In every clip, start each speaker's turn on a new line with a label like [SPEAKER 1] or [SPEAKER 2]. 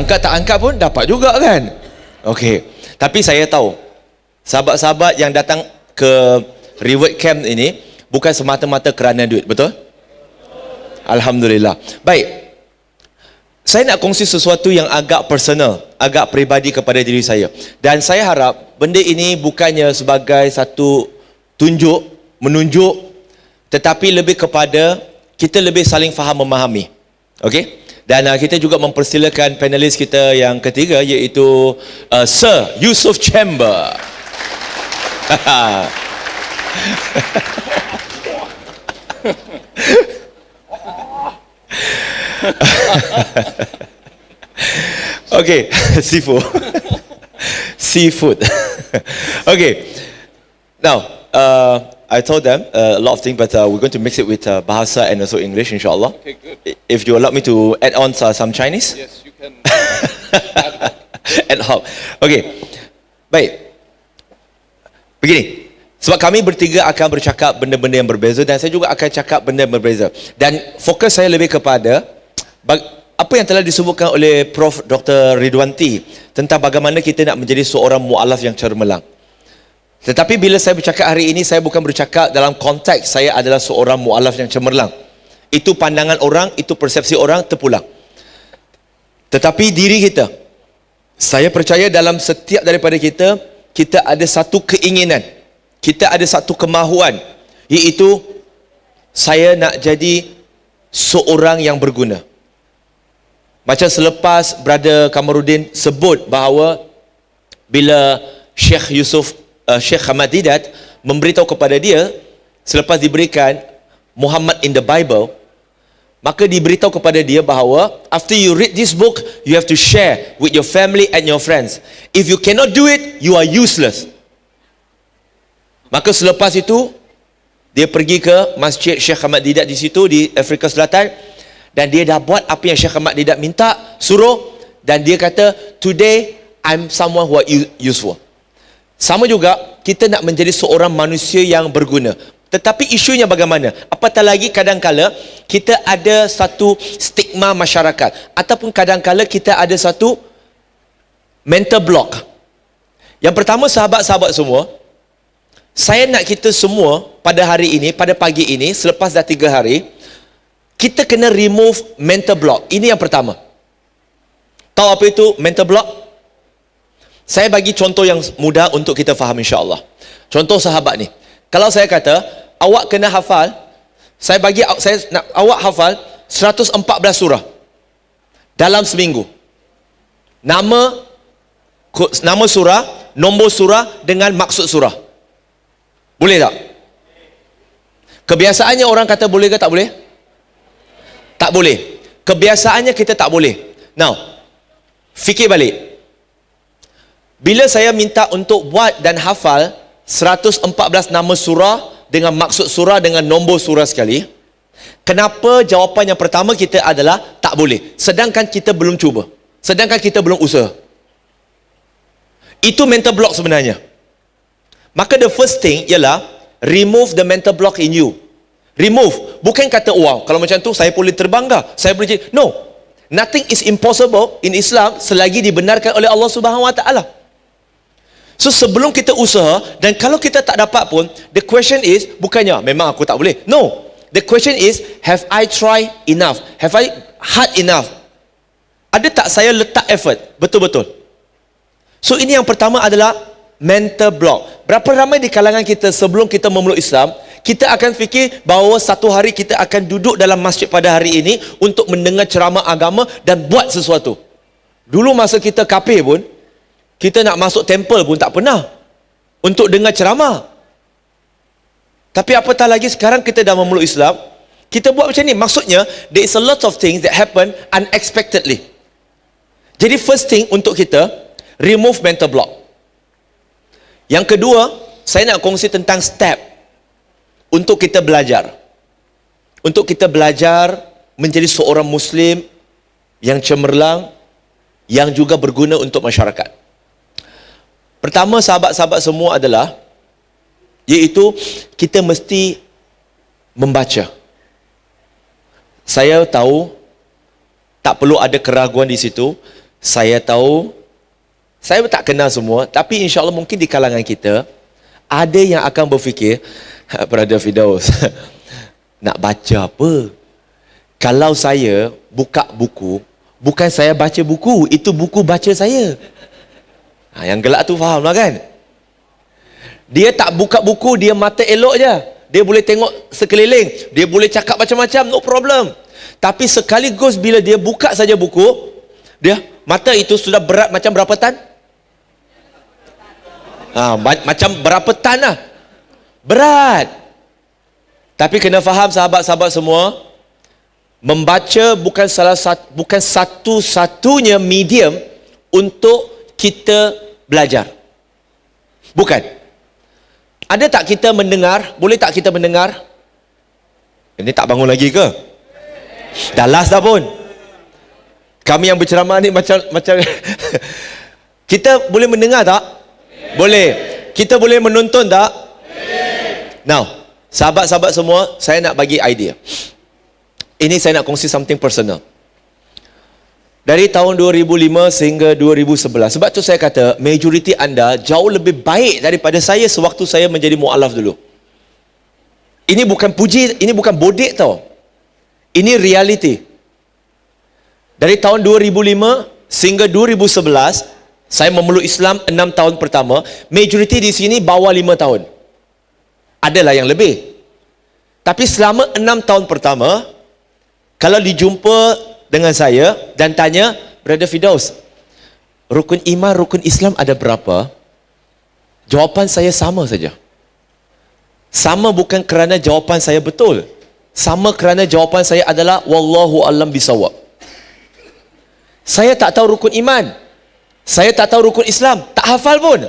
[SPEAKER 1] Angkat tak angkat pun dapat juga kan. Okey. Tapi saya tahu sahabat-sahabat yang datang ke Reward Camp ini bukan semata-mata kerana duit, betul? Alhamdulillah. Baik. Saya nak kongsi sesuatu yang agak personal, agak peribadi kepada diri saya. Dan saya harap benda ini bukannya sebagai satu menunjuk, tetapi lebih kepada kita lebih saling faham memahami. Okey? Dan kita juga mempersilakan panelis kita yang ketiga, iaitu Sir Yusof Chamber. Okay, seafood. Okay, now I told them a lot of things, but we're going to mix it with Bahasa and also English, inshallah.
[SPEAKER 2] Okay, good.
[SPEAKER 1] If you allow me to add on some Chinese.
[SPEAKER 2] Yes, you can.
[SPEAKER 1] Ad hoc. Okay, baik. Begini, sebab kami bertiga akan bercakap benda-benda yang berbeza dan saya juga akan cakap benda yang berbeza. Dan fokus saya lebih kepada apa yang telah disebutkan oleh Prof. Dr. Ridwanti tentang bagaimana kita nak menjadi seorang mu'alaf yang cemerlang. Tetapi bila saya bercakap hari ini, saya bukan bercakap dalam konteks saya adalah seorang mu'alaf yang cemerlang. Itu pandangan orang, itu persepsi orang, terpulang. Tetapi diri kita, saya percaya dalam setiap daripada kita, kita ada satu keinginan, kita ada satu kemahuan, iaitu saya nak jadi seorang yang berguna. Macam selepas Brother Kamarudin sebut bahawa bila Sheikh Ahmad Didat memberitahu kepada dia selepas diberikan Muhammad in the Bible, maka diberitahu kepada dia bahawa after you read this book, you have to share with your family and your friends. If you cannot do it, you are useless. Maka selepas itu dia pergi ke Masjid Sheikh Ahmad Didat di situ di Afrika Selatan, dan dia dah buat apa yang Sheikh Ahmad Didat minta, suruh, dan dia kata, today I'm someone who are useful. Sama juga kita nak menjadi seorang manusia yang berguna. Tetapi isunya bagaimana? Apatah lagi kadang-kala kita ada satu stigma masyarakat, ataupun kadang-kala kita ada satu mental block. Yang pertama, sahabat-sahabat semua, saya nak kita semua pada hari ini, pada pagi ini, selepas dah 3 hari, kita kena remove mental block. Ini yang pertama. Tahu apa itu mental block? Saya bagi contoh yang mudah untuk kita faham, insya-Allah. Contoh sahabat ni. Kalau saya kata, awak kena hafal, saya nak awak hafal 114 surah dalam seminggu. Nama surah, nombor surah dengan maksud surah. Boleh tak? Kebiasaannya orang kata boleh ke tak boleh? Tak boleh. Kebiasaannya kita tak boleh. Now, fikir balik. Bila saya minta untuk buat dan hafal 114 nama surah dengan maksud surah dengan nombor surah sekali, kenapa jawapan yang pertama kita adalah tak boleh, sedangkan kita belum cuba, sedangkan kita belum usaha? Itu mental block sebenarnya. Maka the first thing ialah remove the mental block in you. Remove. Bukan kata, wow, kalau macam tu saya boleh terbangga, saya boleh jadi. No. Nothing is impossible in Islam selagi dibenarkan oleh Allah Subhanahu Wa Taala. So sebelum kita usaha, dan kalau kita tak dapat pun, the question is bukannya memang aku tak boleh. No. The question is, have I tried enough? Have I hard enough? Ada tak saya letak effort betul-betul? So ini yang pertama adalah mental block. Berapa ramai di kalangan kita sebelum kita memeluk Islam, kita akan fikir bahawa satu hari kita akan duduk dalam masjid pada hari ini untuk mendengar ceramah agama dan buat sesuatu. Dulu masa kita kafir pun, kita nak masuk temple pun tak pernah untuk dengar ceramah. Tapi apatah lagi sekarang kita dah memeluk Islam, kita buat macam ni. Maksudnya, there is a lot of things that happen unexpectedly. Jadi first thing untuk kita, remove mental block. Yang kedua, saya nak kongsi tentang step untuk kita belajar. Untuk kita belajar menjadi seorang Muslim yang cemerlang, yang juga berguna untuk masyarakat. Pertama, sahabat-sahabat semua adalah, iaitu kita mesti membaca. Saya tahu tak perlu ada keraguan di situ. Saya tahu, saya tak kenal semua, tapi insya-Allah mungkin di kalangan kita ada yang akan berfikir, Brother Firdaus, nak baca apa? Kalau saya buka buku, bukan saya baca buku, itu buku baca saya. Yang gelak tu faham lah kan? Dia tak buka buku, dia mata elok je. Dia boleh tengok sekeliling, dia boleh cakap macam-macam, no problem. Tapi sekaligus bila dia buka saja buku, dia mata itu sudah berat macam berapa tan? Macam berapa tan lah. Berat. Tapi kena faham sahabat-sahabat semua, membaca bukan satu-satunya medium untuk kita belajar. Bukan. Ada tak kita mendengar? Boleh tak kita mendengar? Ini tak bangun lagi ke? Dah last dah pun. Kami yang berceramah ni macam kita boleh mendengar tak? Boleh. Kita boleh menonton tak? Now, sahabat-sahabat semua, saya nak bagi idea. Ini saya nak kongsi something personal. Dari tahun 2005 sehingga 2011. Sebab tu saya kata, majoriti anda jauh lebih baik daripada saya sewaktu saya menjadi mu'alaf dulu. Ini bukan puji, ini bukan bodek tau. Ini reality. Dari tahun 2005 sehingga 2011, saya memeluk Islam 6 tahun pertama. Majoriti di sini bawah 5 tahun. Adalah yang lebih. Tapi selama 6 tahun pertama, kalau dijumpa dengan saya dan tanya, Brother Firdaus, rukun iman, rukun Islam ada berapa? Jawapan saya sama saja. Sama bukan kerana jawapan saya betul. Sama kerana jawapan saya adalah wallahu a'lam bisawab. Saya tak tahu rukun iman. Saya tak tahu rukun Islam. Tak hafal pun.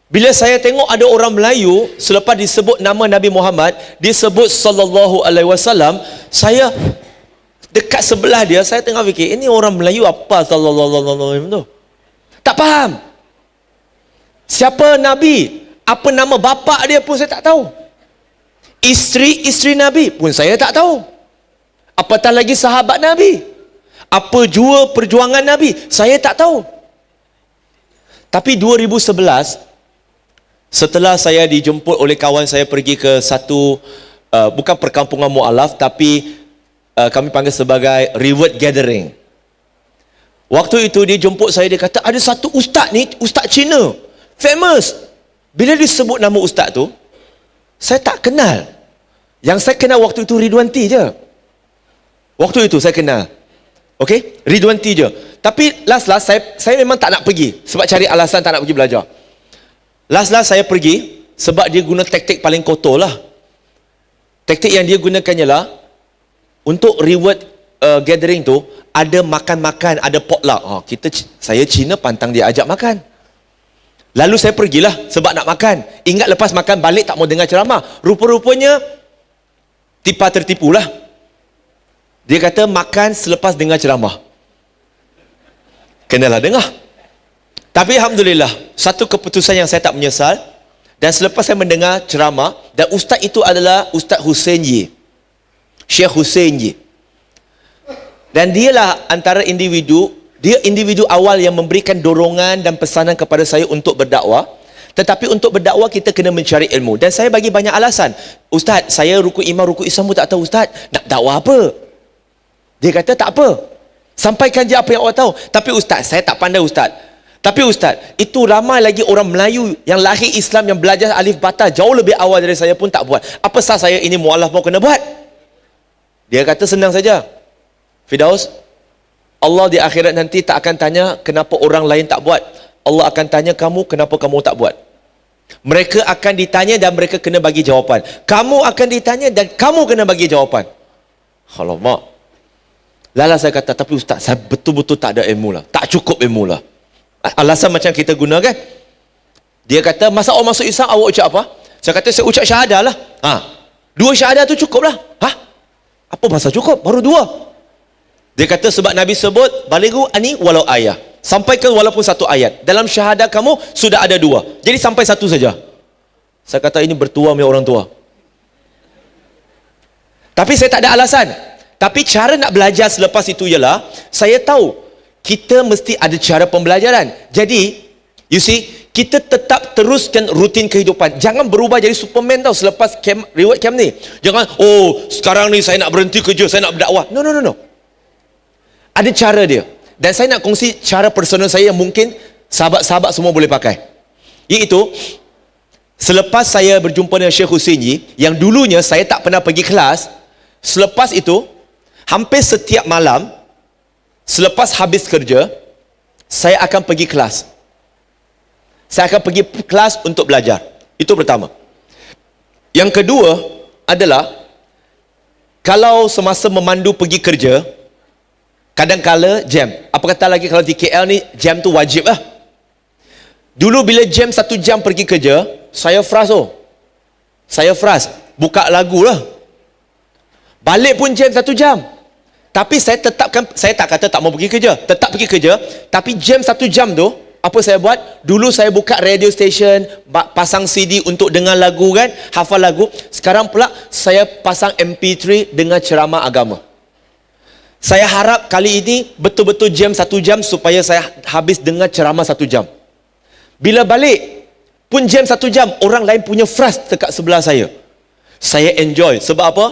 [SPEAKER 1] Bila saya tengok ada orang Melayu, selepas disebut nama Nabi Muhammad, disebut sallallahu alaihi wasallam, saya dekat sebelah dia, saya tengah fikir, ini orang Melayu apa sallallahu alaihi wasallam tu? Tak faham. Siapa Nabi? Apa nama bapa dia pun saya tak tahu. Isteri Nabi pun saya tak tahu. Apatah lagi sahabat Nabi. Apa jua perjuangan Nabi, saya tak tahu. Tapi 2011, setelah saya dijemput oleh kawan saya pergi ke satu bukan perkampungan mu'alaf, tapi kami panggil sebagai reward gathering. Waktu itu dia jemput saya, dia kata ada satu ustaz ni, ustaz Cina, famous. Bila disebut nama ustaz tu, saya tak kenal. Yang saya kenal waktu itu Ridwan T je. Waktu itu saya kenal. Okey, Ridwan T je. Tapi last saya memang tak nak pergi sebab cari alasan tak nak pergi belajar. Last saya pergi sebab dia guna taktik paling kotor lah. Taktik yang dia gunakannya lah, untuk reward gathering tu ada makan-makan, ada potluck. Saya Cina pantang dia ajak makan. Lalu saya pergilah sebab nak makan. Ingat lepas makan balik tak mau dengar ceramah. Rupa-rupanya tipa tertipulah. Dia kata makan selepas dengar ceramah. Kenalah dengar. Tapi alhamdulillah, satu keputusan yang saya tak menyesal. Dan selepas saya mendengar ceramah, dan ustaz itu adalah Ustaz Hussein Yi, Syekh Hussein Yi. Dan dialah antara individu, dia individu awal yang memberikan dorongan dan pesanan kepada saya untuk berdakwah. Tetapi untuk berdakwah kita kena mencari ilmu. Dan saya bagi banyak alasan. Ustaz, saya rukun iman, rukun Islam pun tak tahu ustaz. Nak dakwah apa? Dia kata tak apa. Sampaikan je apa yang awak tahu. Tapi ustaz, saya tak pandai ustaz. Tapi ustaz, itu ramai lagi orang Melayu yang lahir Islam, yang belajar alif bata jauh lebih awal dari saya pun tak buat. Apa sah saya ini mu'alaf mau kena buat? Dia kata senang saja. Firdaus, Allah di akhirat nanti tak akan tanya kenapa orang lain tak buat. Allah akan tanya kamu kenapa kamu tak buat. Mereka akan ditanya dan mereka kena bagi jawapan. Kamu akan ditanya dan kamu kena bagi jawapan. Alamak. Lala saya kata, tapi ustaz, saya betul-betul tak ada ilmu lah. Tak cukup ilmu lah. Alasan macam kita guna kan. Dia kata, masa awak masuk Islam, awak ucap apa? Saya kata, saya ucap syahadah lah. 2 syahadah tu cukup lah. Apa bahasa cukup? Baru 2. Dia kata, sebab Nabi sebut, balighu ani walau ayah. Sampaikan walaupun 1 ayat. Dalam syahadah kamu, sudah ada 2. Jadi sampai 1 saja. Saya kata, ini bertuah punya orang tua. Tapi saya tak ada alasan. Tapi cara nak belajar selepas itu ialah, saya tahu kita mesti ada cara pembelajaran. Jadi, you see, kita tetap teruskan rutin kehidupan. Jangan berubah jadi Superman tau selepas reward camp ni. Jangan, oh sekarang ni saya nak berhenti kerja, saya nak berdakwah. No. Ada cara dia. Dan saya nak kongsi cara personal saya yang mungkin sahabat-sahabat semua boleh pakai. Iaitu, selepas saya berjumpa dengan Syekh Husaini, yang dulunya saya tak pernah pergi kelas, selepas itu, hampir setiap malam, selepas habis kerja, saya akan pergi kelas. Saya akan pergi kelas untuk belajar. Itu pertama. Yang kedua adalah, kalau semasa memandu pergi kerja, kadang-kala jam. Apa kata lagi kalau di KL ni, jam tu wajib lah. Dulu bila jam 1 jam pergi kerja, saya frust. Saya frust. Buka lagu lah. Balik pun jam 1 jam. Tapi saya tetapkan, saya tak kata tak mau pergi kerja. Tetap pergi kerja. Tapi jam 1 jam tu, apa saya buat? Dulu saya buka radio station, pasang CD untuk dengar lagu kan, hafal lagu. Sekarang pula saya pasang MP3 dengar ceramah agama. Saya harap kali ini betul-betul jam 1 jam supaya saya habis dengar ceramah 1 jam. Bila balik pun jam 1 jam, orang lain punya frust dekat sebelah saya. Saya enjoy. Sebab apa?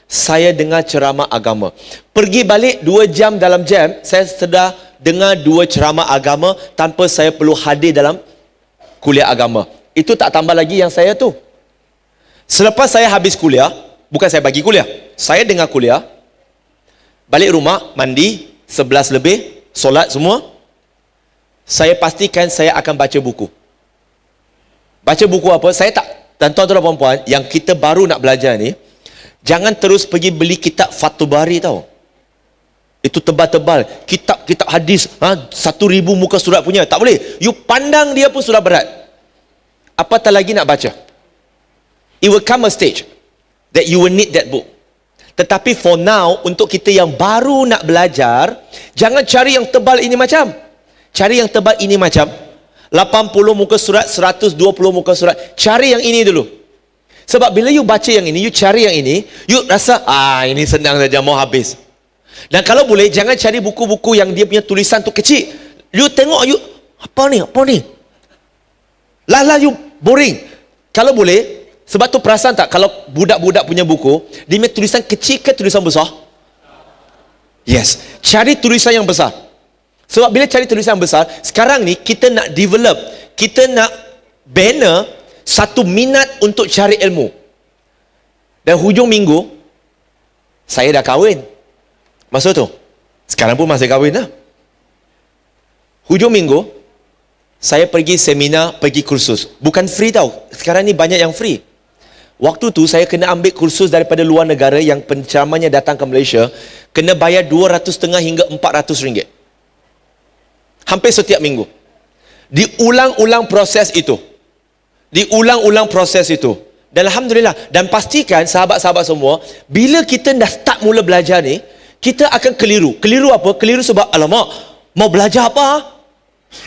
[SPEAKER 1] Saya dengar ceramah agama. Pergi balik 2 jam dalam jam, saya sudah dengar 2 ceramah agama tanpa saya perlu hadir dalam kuliah agama. Itu tak tambah lagi yang saya tu. Selepas saya habis kuliah, bukan saya bagi kuliah, saya dengar kuliah, balik rumah, mandi, 11 lebih, solat semua, saya pastikan saya akan baca buku. Baca buku apa? Saya tak, dan tuan-tuan dan puan-puan, yang kita baru nak belajar ni, jangan terus pergi beli kitab Fathul Bari tau. Itu tebal-tebal. Kitab hadis, 1,000 muka surat punya. Tak boleh. You pandang dia pun sudah berat. Apatah lagi nak baca. It will come a stage that you will need that book. Tetapi for now, untuk kita yang baru nak belajar, jangan cari yang tebal ini macam. Cari yang tebal ini macam 80 muka surat, 120 muka surat. Cari yang ini dulu. Sebab bila you baca yang ini, you cari yang ini, you rasa, ini senang saja, mau habis. Dan kalau boleh, jangan cari buku-buku yang dia punya tulisan tu kecil. You tengok, you, apa ni? Lah, you boring. Kalau boleh, sebab tu perasan tak, kalau budak-budak punya buku, dia punya tulisan kecil ke tulisan besar? Yes. Cari tulisan yang besar. Sebab bila cari tulisan besar, sekarang ni kita nak develop, kita nak bina satu minat untuk cari ilmu. Dan hujung minggu, saya dah kahwin. Masa tu, sekarang pun masih kahwin lah. Hujung minggu, saya pergi seminar, pergi kursus. Bukan free tau, sekarang ni banyak yang free. Waktu tu saya kena ambil kursus daripada luar negara yang penceramahnya datang ke Malaysia, kena bayar 250 hingga 400 ringgit. Hampir setiap minggu. Diulang-ulang proses itu. Dan Alhamdulillah. Dan pastikan sahabat-sahabat semua, bila kita dah start mula belajar ni, kita akan keliru. Keliru apa? Keliru sebab, alamak, mau belajar apa?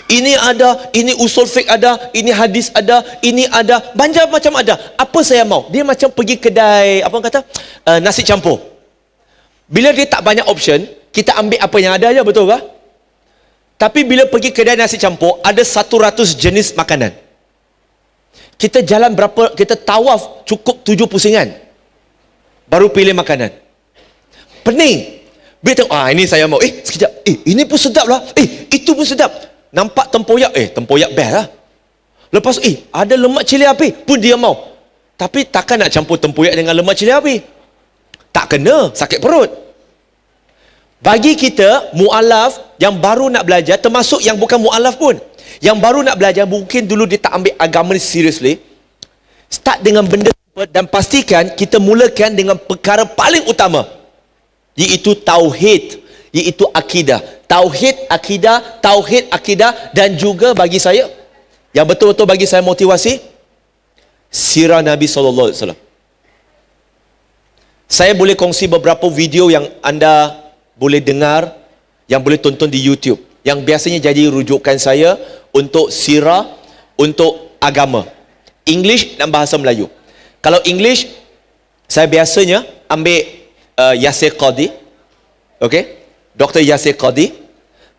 [SPEAKER 1] Ini ada, ini usul fiqh ada, ini hadis ada, ini ada, banyak macam ada. Apa saya mau? Dia macam pergi kedai, apa orang kata? Nasi campur. Bila dia tak banyak option, kita ambil apa yang ada aja, betul ke? Tapi bila pergi kedai nasi campur, ada 100 jenis makanan. Kita jalan berapa, kita tawaf cukup 7 pusingan. Baru pilih makanan. Pening. Bila tengok, ini saya mau. Sekejap. Ini pun sedap lah. Itu pun sedap. Nampak tempoyak. Tempoyak best lah. Lepas ada lemak cili api. Pun dia mau. Tapi takkan nak campur tempoyak dengan lemak cili api. Tak kena. Sakit perut. Bagi kita, mu'alaf yang baru nak belajar, termasuk yang bukan mu'alaf pun, yang baru nak belajar, mungkin dulu dia tak ambil agama ni seriously, start dengan benda dan pastikan kita mulakan dengan perkara paling utama, iaitu tauhid, iaitu akidah. Tauhid, akidah, dan juga bagi saya, yang betul-betul bagi saya motivasi, sirah Nabi SAW. Saya boleh kongsi beberapa video yang anda boleh dengar, yang boleh tonton di YouTube, yang biasanya jadi rujukan saya untuk sirah, untuk agama, English dan bahasa Melayu. Kalau English, saya biasanya ambil Yasir Qadhi, Dr. Yasir Qadhi.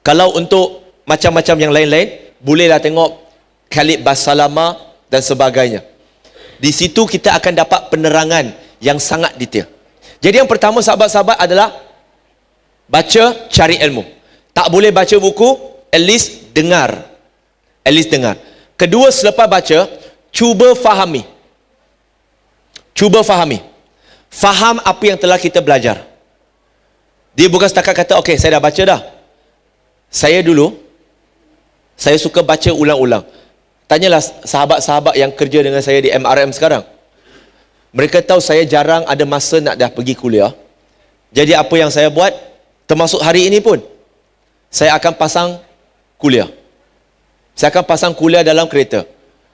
[SPEAKER 1] Kalau untuk macam-macam yang lain-lain, bolehlah tengok Khalid Basalama dan sebagainya. Di situ kita akan dapat penerangan yang sangat detail. Jadi yang pertama sahabat-sahabat adalah baca, cari ilmu. Tak boleh baca buku, at least dengar. At least dengar. Kedua, selepas baca, cuba fahami. Cuba fahami. Faham apa yang telah kita belajar. Dia bukan setakat kata, okey, saya dah baca dah. Saya suka baca ulang-ulang. Tanyalah sahabat-sahabat yang kerja dengan saya di MRM sekarang. Mereka tahu saya jarang ada masa nak dah pergi kuliah. Jadi apa yang saya buat, termasuk hari ini pun, saya akan pasang kuliah. Saya akan pasang kuliah dalam kereta.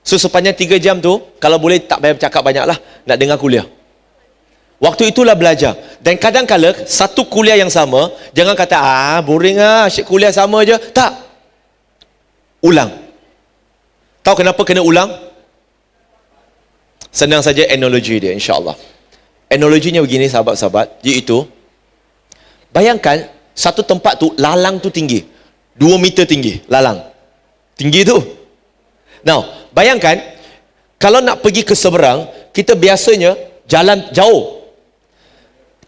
[SPEAKER 1] So sepanjang 3 jam tu, kalau boleh tak payah bercakap banyak lah, nak dengar kuliah. Waktu itulah belajar. Dan kadang-kala satu kuliah yang sama, jangan kata boring asyik kuliah sama je. Tak. Ulang. Tahu kenapa kena ulang? Senang saja analogi dia, insya-Allah. Analoginya begini sahabat-sahabat, iaitu bayangkan satu tempat tu lalang tu tinggi. 2 meter tinggi lalang. Tinggi tu. Now, bayangkan kalau nak pergi ke seberang, kita biasanya jalan jauh.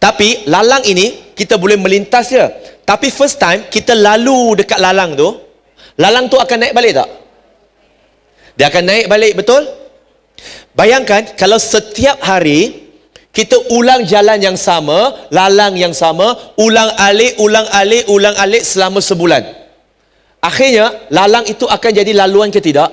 [SPEAKER 1] Tapi lalang ini kita boleh melintas je. Tapi first time kita lalu dekat lalang tu, lalang tu akan naik balik tak? Dia akan naik balik, betul? Bayangkan kalau setiap hari kita ulang jalan yang sama, lalang yang sama, ulang alik selama sebulan. Akhirnya lalang itu akan jadi laluan ke tidak?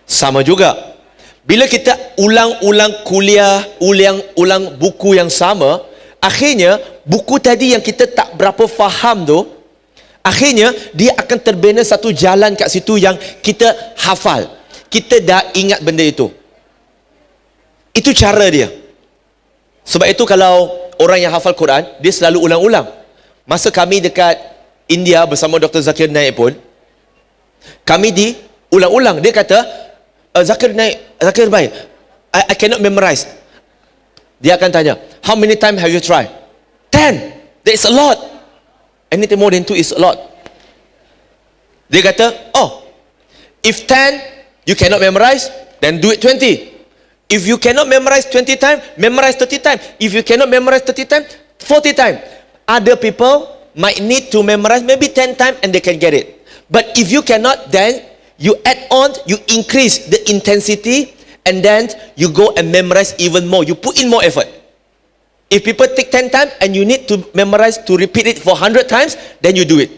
[SPEAKER 1] Sama juga. Bila kita ulang-ulang kuliah, ulang buku yang sama, akhirnya buku tadi yang kita tak berapa faham tu, akhirnya dia akan terbina satu jalan kat situ yang kita hafal. Kita dah ingat benda itu. Itu cara dia. Sebab itu kalau orang yang hafal Quran, dia selalu ulang-ulang. Masa kami dekat India bersama Dr. Zakir Naik pun, kami diulang-ulang. Dia kata, Zakir Baik, I cannot memorize. Dia akan tanya, how many times have you tried? 10. That is a lot. Anything more than 2 is a lot. Dia kata, if 10 you cannot memorize, then do it 20. If you cannot memorize 20 times, memorize 30 times. If you cannot memorize 30 times, 40 times. Other people might need to memorize maybe 10 times and they can get it. But if you cannot, then you add on, you increase the intensity, and then you go and memorize even more. You put in more effort. If people take 10 times and you need to memorize, to repeat it for 100 times, then you do it.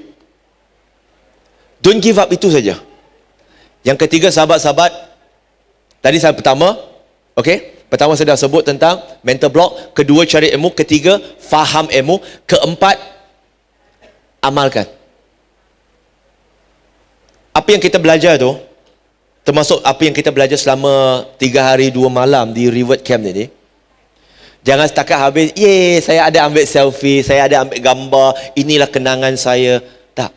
[SPEAKER 1] Don't give up, itu saja. Yang ketiga, sahabat-sahabat, tadi saya pertama, pertama saya dah sebut tentang mental block. Kedua, cari ilmu. Ketiga, faham ilmu. Keempat, amalkan. Apa yang kita belajar tu, termasuk apa yang kita belajar selama 3 hari 2 malam di Reward Camp ini, jangan setakat habis, saya ada ambil selfie, saya ada ambil gambar, inilah kenangan saya. Tak.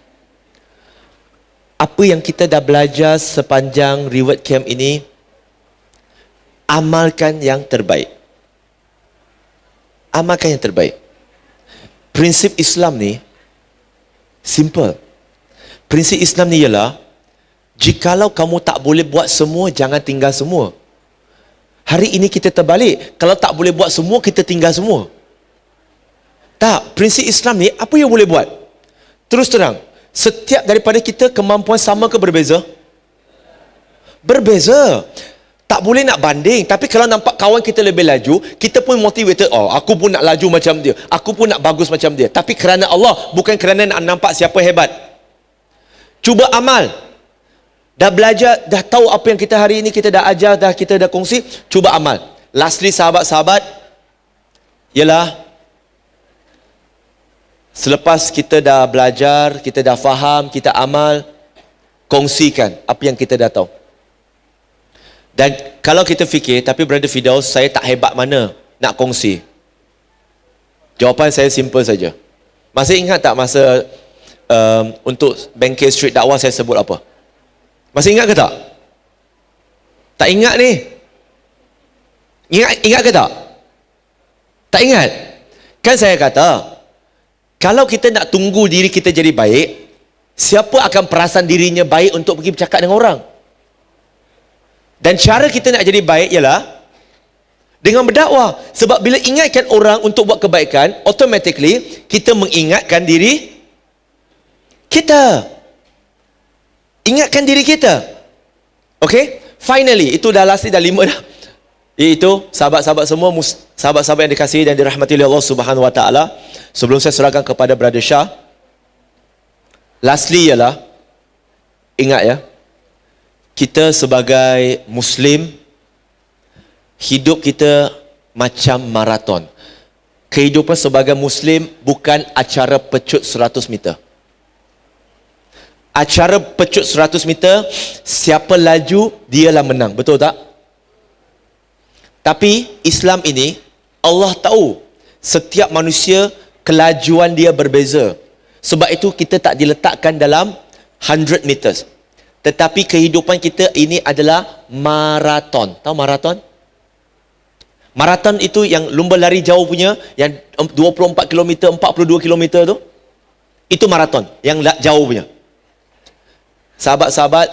[SPEAKER 1] Apa yang kita dah belajar sepanjang Reward Camp ini, amalkan yang terbaik. Amalkan yang terbaik. Prinsip Islam ni simple. Prinsip Islam ni ialah, jikalau kamu tak boleh buat semua, jangan tinggal semua. Hari ini kita terbalik. Kalau tak boleh buat semua, kita tinggal semua. Tak, prinsip Islam ni apa yang boleh buat? Terus terang, setiap daripada kita kemampuan sama ke berbeza? Berbeza. Tak boleh nak banding. Tapi kalau nampak kawan kita lebih laju, kita pun motivated. Aku pun nak laju macam dia, aku pun nak bagus macam dia. Tapi kerana Allah, bukan kerana nak nampak siapa hebat. Cuba amal. Dah belajar, dah tahu apa yang kita hari ini kita dah ajar, kita dah kongsi, cuba amal. Lastly, sahabat-sahabat, ialah selepas kita dah belajar, kita dah faham, kita amal, kongsikan apa yang kita dah tahu. Dan kalau kita fikir, tapi Brother Firdaus, saya tak hebat mana nak kongsi? Jawapan saya simple saja. Masih ingat tak masa untuk Bangkit Street dakwah saya sebut apa? Masih ingat ke tak? Tak ingat ni? Ingat ke tak? Tak ingat? Kan saya kata, kalau kita nak tunggu diri kita jadi baik, siapa akan perasan dirinya baik untuk pergi bercakap dengan orang? Dan cara kita nak jadi baik ialah dengan berdakwah. Sebab bila ingatkan orang untuk buat kebaikan, automatically kita mengingatkan diri kita. Ingatkan diri kita. Okay? Finally, itu dah last, dah 5 dah. Iaitu sahabat-sahabat semua, sahabat-sahabat yang dikasihi dan dirahmati oleh Allah Subhanahu Wa Taala. Sebelum saya serahkan kepada Brother Shah, lastly ialah, ingat ya, kita sebagai Muslim, hidup kita macam maraton. Kehidupan sebagai Muslim bukan acara pecut 100 meter. Acara pecut 100 meter, siapa laju, dialah menang. Betul tak? Tapi Islam ini, Allah tahu setiap manusia kelajuan dia berbeza. Sebab itu kita tak diletakkan dalam 100 meters. Tetapi kehidupan kita ini adalah maraton. Tahu maraton? Maraton itu yang lumba lari jauh punya, yang 24 km, 42 km tu. Itu maraton, yang jauh punya. Sahabat-sahabat,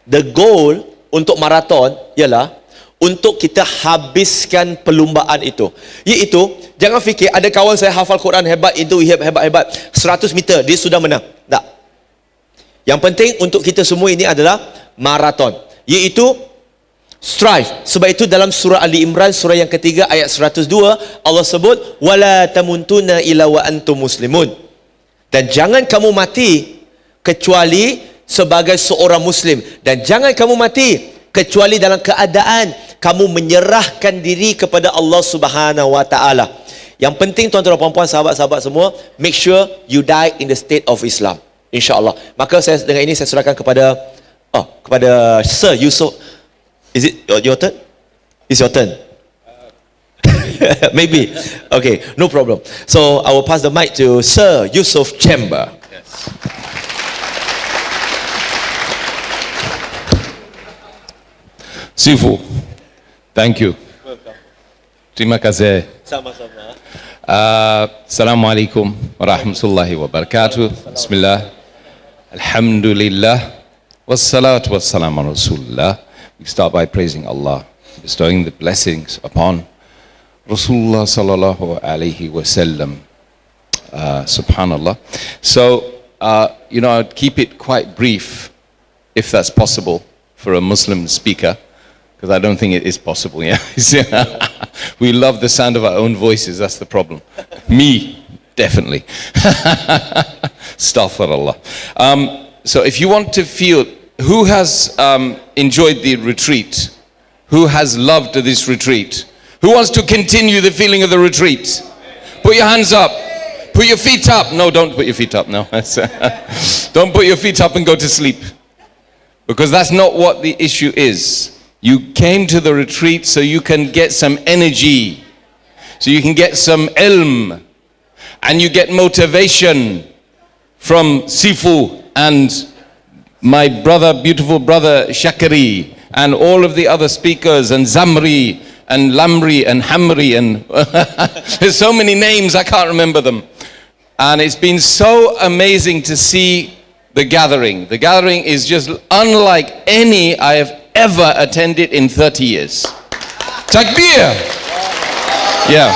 [SPEAKER 1] the goal untuk maraton ialah untuk kita habiskan perlumbaan itu. Iaitu, jangan fikir ada kawan saya hafal Quran hebat, itu hebat-hebat, 100 meter dia sudah menang. Tak. Yang penting untuk kita semua ini adalah maraton. Iaitu strive. Sebab itu dalam surah Ali Imran, surah yang ketiga ayat 102, Allah sebut wala tamuntuna illa wa antum muslimun. Dan jangan kamu mati kecuali sebagai seorang muslim, dan jangan kamu mati kecuali dalam keadaan kamu menyerahkan diri kepada Allah Subhanahu Wa Taala. Yang penting tuan-tuan dan puan-puan, sahabat-sahabat semua, make sure you die in the state of Islam, insya-Allah. Maka saya dengan ini saya serahkan kepada Sir Yusof. Is it your turn? It's your turn. Maybe. Okay, no problem. So I will pass the mic to Sir Yusof Chamber. Yes.
[SPEAKER 2] Sifu, thank you.
[SPEAKER 1] Welcome.
[SPEAKER 2] Terima kasih.
[SPEAKER 1] Sama-sama.
[SPEAKER 2] Assalamualaikum warahmatullahi wabarakatuh. Bismillah. Alhamdulillah. Wassalatu wassalamu ala Rasulullah. We start by praising Allah, bestowing the blessings upon Rasulullah sallallahu alaihi wasallam. Subhanallah. So, I'd keep it quite brief, if that's possible, for a Muslim speaker. Because I don't think it is possible, yeah. We love the sound of our own voices, that's the problem. Me, definitely. Astaghfirullah. So if you want to feel, who has enjoyed the retreat? Who has loved this retreat? Who wants to continue the feeling of the retreat? Put your hands up. Put your feet up. No, don't put your feet up, no. Don't put your feet up and go to sleep. Because that's not what the issue is. You came to the retreat so you can get some energy, so you can get some ilm, and you get motivation from Sifu and my brother, beautiful brother Shakari, and all of the other speakers, and Zamri, and Lamri, and Hamri, and there's so many names, I can't remember them. And it's been so amazing to see the gathering. The gathering is just unlike any I have ever attended in 30 years. Takbir! Yeah.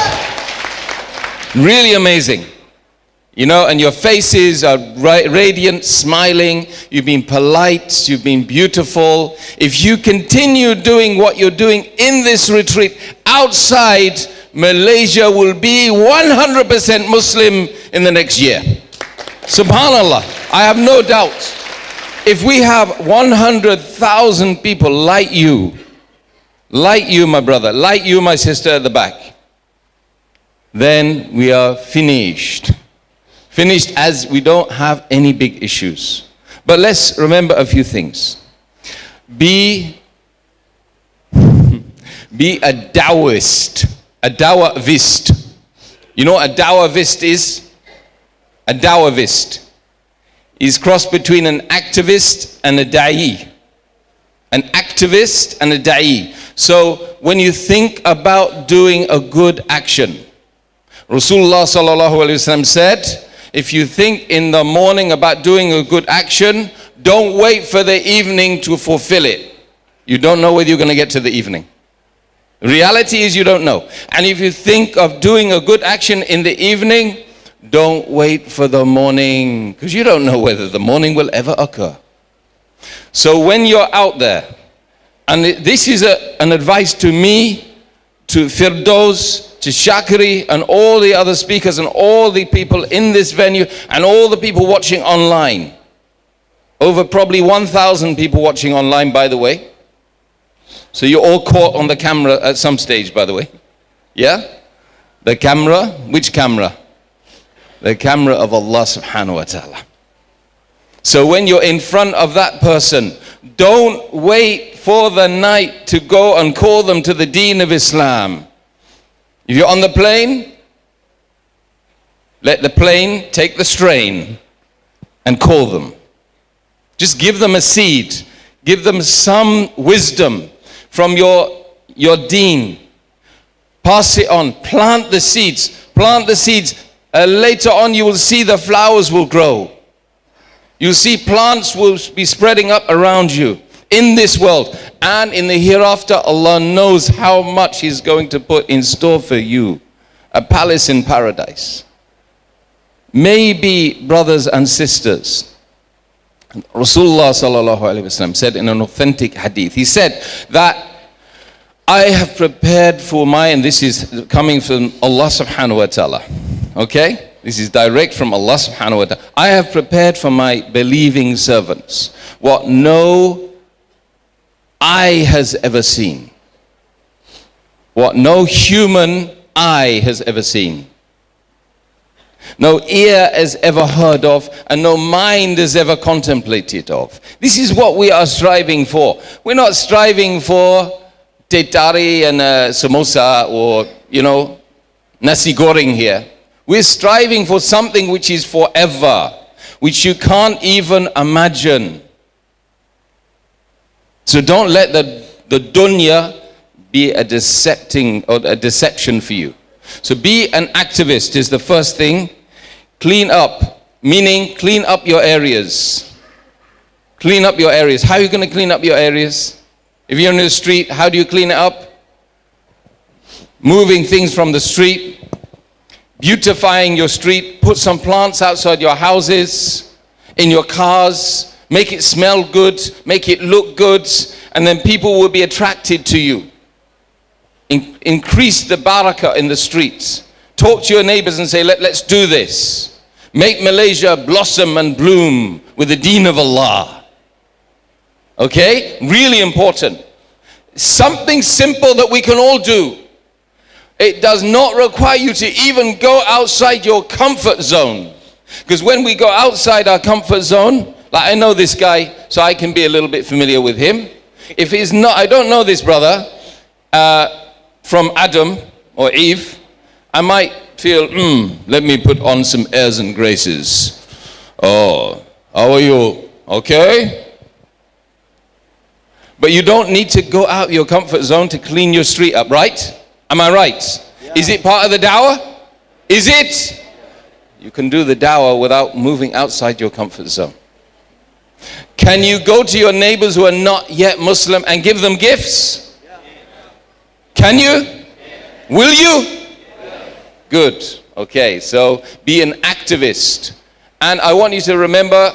[SPEAKER 2] Really amazing. You know, and your faces are radiant, smiling. You've been polite, you've been beautiful. If you continue doing what you're doing in this retreat, outside, Malaysia will be 100% Muslim in the next year. Subhanallah. I have no doubt. If we have 100,000 people like you, my brother, like you, my sister at the back, then we are finished. Finished as we don't have any big issues. But let's remember a few things. Be a Taoist, a Dawahist. You know what a Dawahist is? A Dawahist is cross between an activist and a da'i. An activist and a da'i. So when you think about doing a good action, Rasulullah sallallahu alaihi wasallam said, if you think in the morning about doing a good action, don't wait for the evening to fulfill it. You don't know whether you're going to get to the evening. Reality is you don't know. And if you think of doing a good action in the evening, don't wait for the morning, because you don't know whether the morning will ever occur. So when you're out there, and this is an advice to me, to Firdaus, to Shakri, and all the other speakers, and all the people in this venue, and all the people watching online. Over probably 1,000 people watching online, by the way. So you're all caught on the camera at some stage, by the way. Yeah? The camera, which camera? The camera of Allah subhanahu wa ta'ala. So when you're in front of that person, don't wait for the night to go and call them to the deen of Islam. If you're on the plane, let the plane take the strain and call them. Just give them a seed. Give them some wisdom from your deen. Pass it on. Plant the seeds. Plant the seeds. Later on you will see the flowers will grow. You'll see plants will be spreading up around you in this world. And in the hereafter, Allah knows how much He's going to put in store for you. A palace in paradise. Maybe, brothers and sisters, Rasulullah sallallahu alaihi wasallam said in an authentic hadith, he said that I have prepared for my, and this is coming from Allah subhanahu wa ta'ala, okay? This is direct from Allah subhanahu wa ta'ala. I have prepared for my believing servants what no eye has ever seen. What no human eye has ever seen. No ear has ever heard of, and no mind has ever contemplated of. This is what we are striving for. We're not striving for tetari and samosa or, nasi goreng here. We're striving for something which is forever, which you can't even imagine. So don't let the dunya be a deception for you. So be an activist is the first thing. Clean up, meaning clean up your areas. Clean up your areas. How are you going to clean up your areas? If you're in the street, how do you clean it up? Moving things from the street. Beautifying your street. Put some plants outside your houses, in your cars. Make it smell good. Make it look good. And then people will be attracted to you. Increase the barakah in the streets. Talk to your neighbors and say, let's do this. Make Malaysia blossom and bloom with the deen of Allah. Okay? Really important. Something simple that we can all do. It does not require you to even go outside your comfort zone. Because when we go outside our comfort zone, like I know this guy, so I can be a little bit familiar with him. If he's not, I don't know this brother from Adam or Eve, I might feel, let me put on some airs and graces. Oh, how are you? Okay? But you don't need to go out your comfort zone to clean your street up, right? Am I right? Yeah. Is it part of the dawah? Is it? You can do the dawah without moving outside your comfort zone. Can you go to your neighbors who are not yet Muslim and give them gifts? Can you? Will you? Good. Okay, so be an activist. And I want you to remember,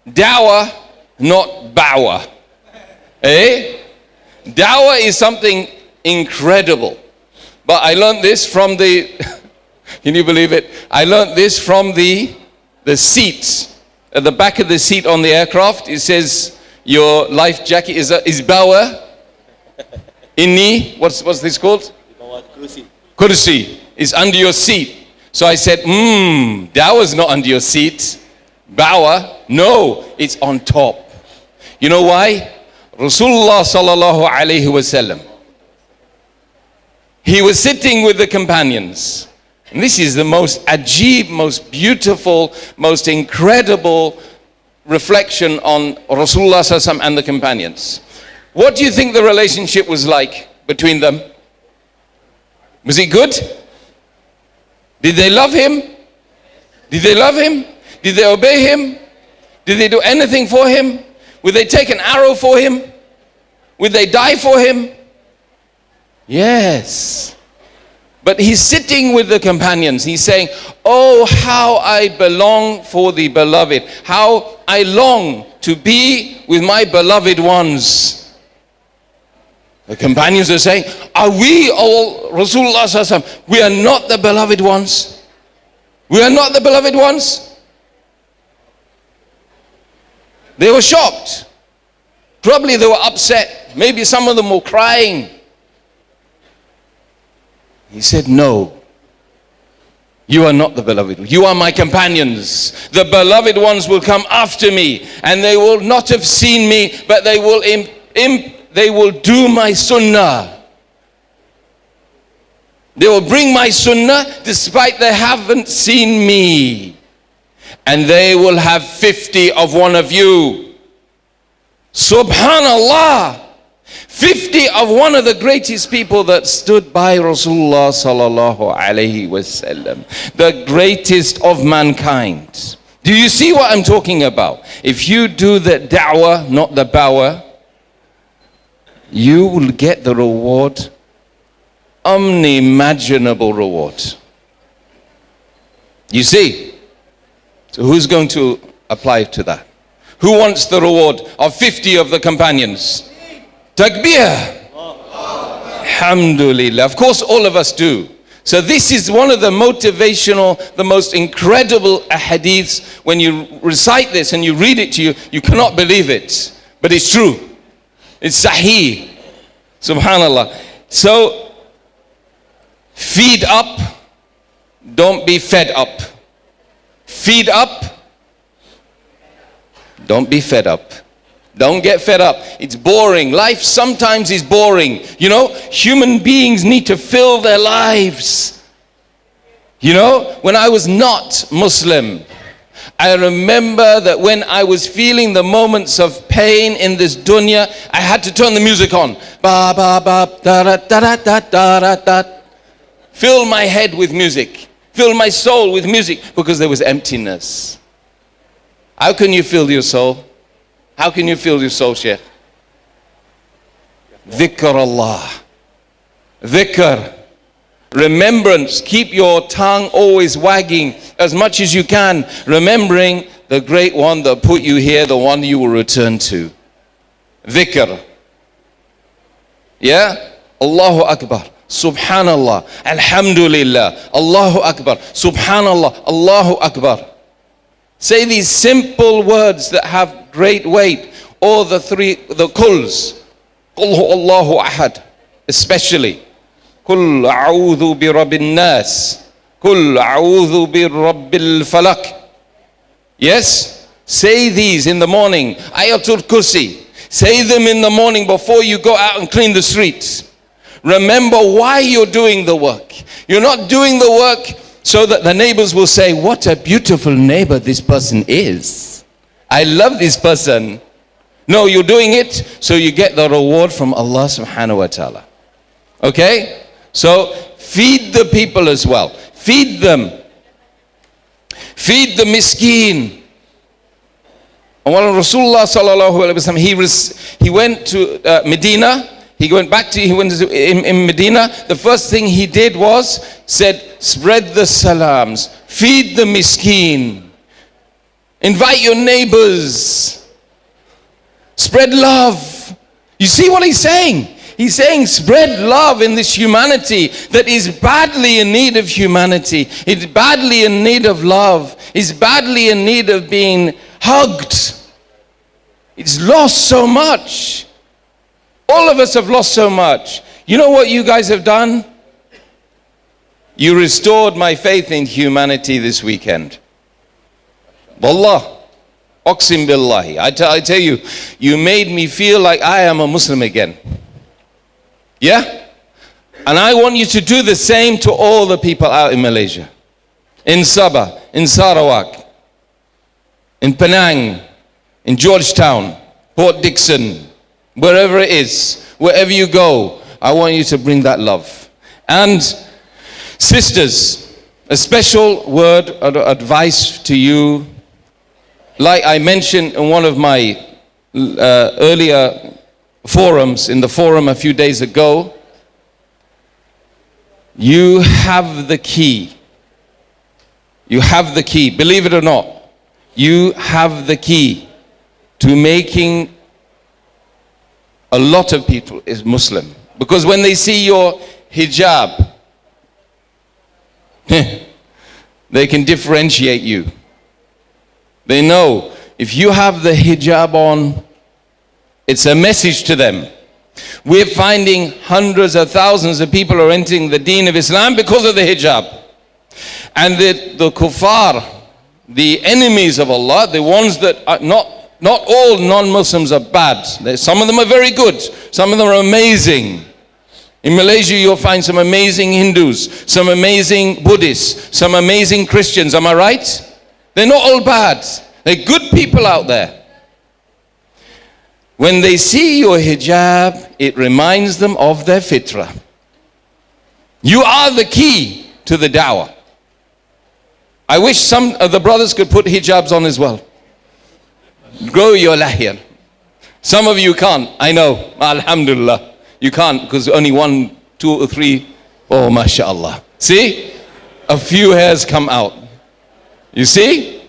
[SPEAKER 2] dawah, not bawah. Eh? Dawah is something incredible. But I learned this from the, can you believe it? I learned this from the seat. At the back of the seat on the aircraft, it says, your life jacket is bawah. Inni, what's this called? Kursi. Is under your seat. So I said, dawah's not under your seat. Bawah, no, it's on top. You know why? Rasulullah sallallahu alayhi wasallam, he was sitting with the companions. And this is the most ajib, most beautiful, most incredible reflection on Rasulullah sallallahu alayhi wasallam and the companions. What do you think the relationship was like between them? Was it good? Did they love him? Did they love him? Did they obey him? Did they do anything for him? Would they take an arrow for him? Would they die for him? Yes. But he's sitting with the companions. He's saying, oh, how I belong for the beloved. How I long to be with my beloved ones. The companions are saying, are we all Rasulullah sallallahu alaihi wasallam? We are not the beloved ones. We are not the beloved ones. They were shocked. Probably they were upset. Maybe some of them were crying. He said, no, you are not the beloved. You are my companions. The beloved ones will come after me, and they will not have seen me, but they will do my sunnah. They will bring my sunnah despite they haven't seen me. And they will have 50 of one of you. Subhanallah. 50 of one of the greatest people that stood by Rasulullah sallallahu alaihi wasallam. The greatest of mankind. Do you see what I'm talking about? If you do the da'wah, not the bawah, you will get the reward, unimaginable reward. You see? So who's going to apply to that? Who wants the reward of 50 of the companions? Takbir. Alhamdulillah. Of course all of us do. So this is one of the motivational, the most incredible hadiths. When you recite this and you read it to you, you cannot believe it. But it's true. It's sahih. Subhanallah. So, feed up. Don't be fed up. Feed up. Don't be fed up. Don't get fed up. It's boring. Life sometimes is boring. You know, human beings need to fill their lives. You know, when I was not Muslim, I remember that when I was feeling the moments of pain in this dunya, I had to turn the music on. Ba ba ba da da da da da da da. Fill my head with music. Fill my soul with music, because there was emptiness. How can you fill your soul? How can you fill your soul, Sheikh? Dhikr Allah. Dhikr. Remembrance. Keep your tongue always wagging as much as you can, remembering the great one that put you here, the one you will return to. Dhikr. Yeah? Allahu Akbar. Subhanallah. Alhamdulillah. Allahu Akbar. Subhanallah. Allahu Akbar. Say these simple words that have great weight. Or the kuls. Qul hu Allahu ahad. Especially. Qul a'udhu bi rabbin nas. Qul a'udhu bi rabbil falak. Yes? Say these in the morning. Ayatul Kursi. Say them in the morning before you go out and clean the streets. Remember why you're doing the work. You're not doing the work so that the neighbors will say, what a beautiful neighbor this person is. I love this person. No, you're doing it so you get the reward from Allah subhanahu wa ta'ala. Okay? So feed the people as well. Feed them. Feed the miskin. And when Rasulullah sallallahu alaihi wasallam, he went to Medina. He went in Medina. The first thing he did was said, spread the salams, feed the miskin, invite your neighbors, spread love. You see what he's saying? He's saying spread love in this humanity that is badly in need of humanity. It's badly in need of love. It's badly in need of being hugged. It's lost so much. All of us have lost so much. You know what you guys have done? You restored my faith in humanity this weekend. Wallah, Aqsim billahi. I tell you, you made me feel like I am a Muslim again. Yeah? And I want you to do the same to all the people out in Malaysia. In Sabah, in Sarawak, in Penang, in Georgetown, Port Dickson, wherever it is, wherever you go, I want you to bring that love. And sisters, a special word of advice to you. Like I mentioned in one of my earlier forums, in the forum a few days ago, you have the key. You have the key. Believe it or not, you have the key to making a lot of people is Muslim. Because when they see your hijab, they can differentiate you. They know if you have the hijab on, it's a message to them. We're finding hundreds of thousands of people are entering the deen of Islam because of the hijab. And the kuffar, the enemies of Allah, the ones that are not all non-Muslims are bad. Some of them are very good. Some of them are amazing. In Malaysia, you'll find some amazing Hindus, some amazing Buddhists, some amazing Christians. Am I right? They're not all bad. They're good people out there. When they see your hijab, it reminds them of their fitrah. You are the key to the dawah. I wish some of the brothers could put hijabs on as well. Grow your lahiyah. Some of you can't, I know. Alhamdulillah. You can't because only 1, 2 or 3. Oh, mashallah. See? A few hairs come out. You see?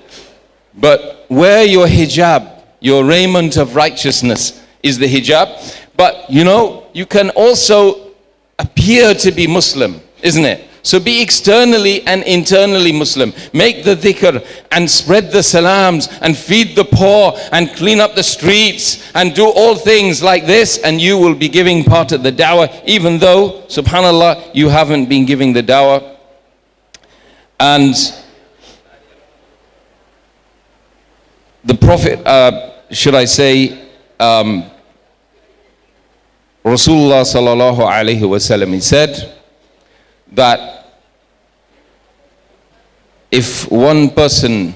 [SPEAKER 2] But wear your hijab. Your raiment of righteousness is the hijab. But you know, you can also appear to be Muslim, isn't it? So be externally and internally Muslim. Make the dhikr and spread the salams and feed the poor and clean up the streets and do all things like this, and you will be giving part of the dawah, even though, subhanallah, you haven't been giving the dawah. And the Prophet, should I say, Rasulullah sallallahu alayhi wasallam, he said that if one person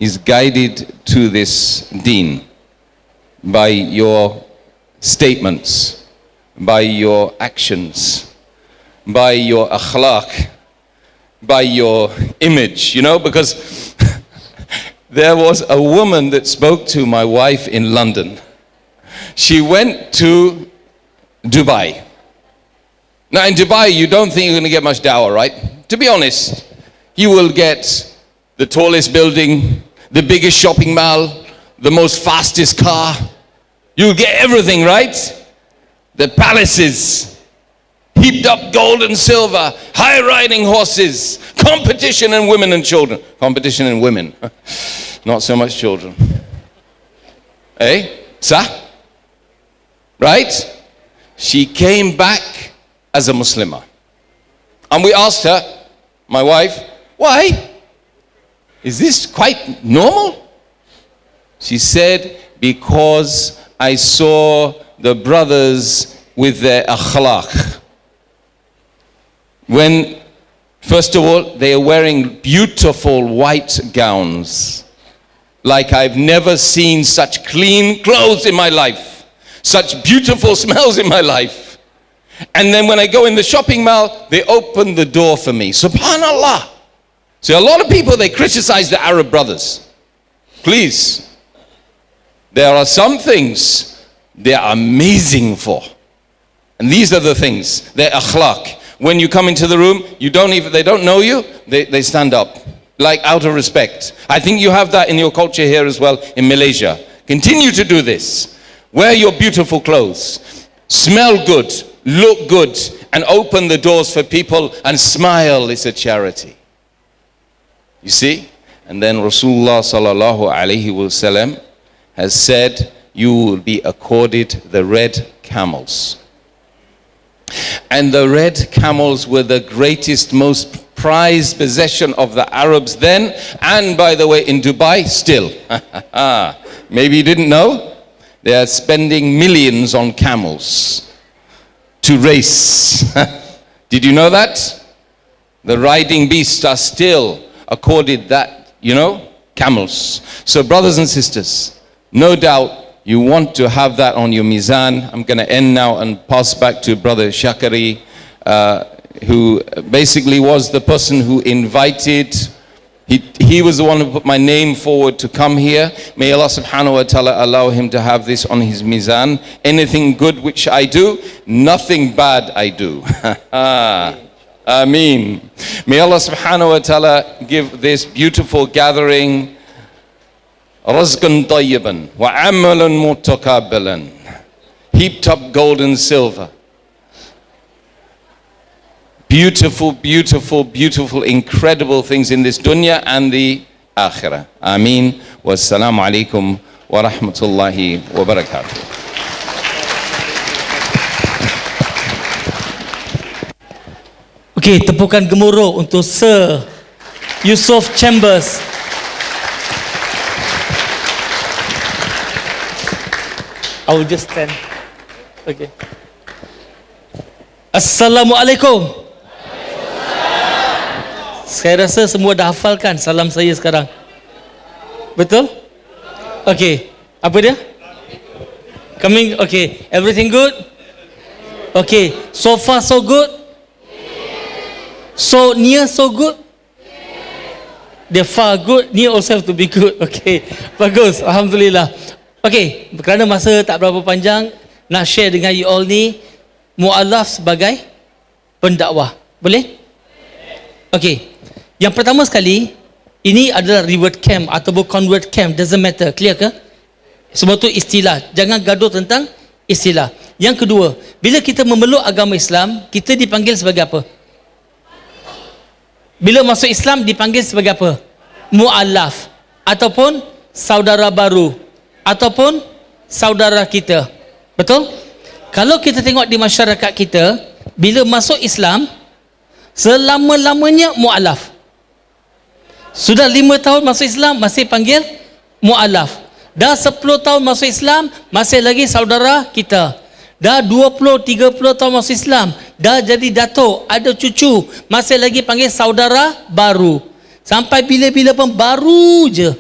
[SPEAKER 2] is guided to this deen by your statements, by your actions, by your akhlaq, by your image, you know, because there was a woman that spoke to my wife in London. She went to Dubai. Now in Dubai, you don't think you're going to get much dawah, right? To be honest, you will get the tallest building, the biggest shopping mall, the most fastest car. You'll get everything, right? The palaces, heaped up gold and silver, high riding horses, competition in women and children. Competition in women, not so much children. Eh? Sah? Right? She came back as a Muslimah. And we asked her, my wife, why? Is this quite normal? She said, because I saw the brothers with their akhlaq. When, first of all, they are wearing beautiful white gowns. Like I've never seen such clean clothes in my life. Such beautiful smells in my life. And then when I go in the shopping mall, they open the door for me. Subhanallah. So a lot of people, they criticize the Arab brothers. Please. There are some things they are amazing for. And these are the things. They're akhlaq. When you come into the room, they don't know you, they stand up. Like out of respect. I think you have that in your culture here as well in Malaysia. Continue to do this. Wear your beautiful clothes. Smell good. Look good. And open the doors for people and smile. It's a charity. You see? And then Rasulullah sallallahu alaihi wasallam has said, you will be accorded the red camels. And the red camels were the greatest, most prized possession of the Arabs then, and by the way, in Dubai still. Maybe you didn't know? They are spending millions on camels to race. Did you know that? The riding beasts are still accorded that, camels. So brothers and sisters, no doubt you want to have that on your mizan. I'm going to end now and pass back to Brother Shakari. who basically was the person who invited. He was the one who put my name forward to come here. May Allah subhanahu wa ta'ala allow him to have this on his mizan. Anything good which I do, nothing bad I do. Ameen. May Allah subhanahu wa ta'ala give this beautiful gathering razqan tayyiban wa amalan mutaqabbalan, heaped up gold and silver. Beautiful, beautiful, beautiful, incredible things in this dunya and the akhirah. Ameen. Wassalamu alaikum wa rahmatullahi wa barakatuh.
[SPEAKER 3] Okey, tepukan gemuruh untuk Sir Yusof Chambers. I will just stand. Okay. Assalamualaikum. Saya rasa semua dah hafalkan salam saya sekarang. Betul? Okey. Apa dia? Coming. Okay. Everything good? Okay. So far so good? So near so good? They're far good, near also have to be good. Okay. Bagus. Alhamdulillah. Okay. Kerana masa tak berapa panjang, nak share dengan you all ni mu'alaf sebagai pendakwah. Boleh? Okay. Yang pertama sekali, ini adalah reward camp ataupun convert camp, doesn't matter. Clear ke? Semua tu istilah. Jangan gaduh tentang istilah. Yang kedua, bila kita memeluk agama Islam, kita dipanggil sebagai apa? Bila masuk Islam dipanggil sebagai apa? Mu'alaf ataupun saudara baru ataupun saudara kita. Betul? Kalau kita tengok di masyarakat kita, bila masuk Islam, selama-lamanya mu'alaf. Sudah 5 tahun masuk Islam, masih panggil mu'alaf. Dah 10 tahun masuk Islam, masih lagi saudara kita. Dah 20-30 tahun masuk Islam, dah jadi datuk, ada cucu, masih lagi panggil saudara baru. Sampai bila-bila pun baru je.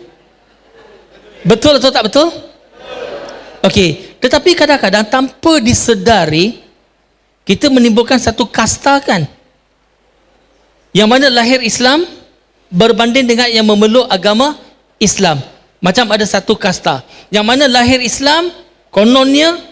[SPEAKER 3] Betul atau tak betul? Okey, tetapi kadang-kadang tanpa disedari, kita menimbulkan satu kasta kan, yang mana lahir Islam berbanding dengan yang memeluk agama Islam. Macam ada satu kasta yang mana lahir Islam, kononnya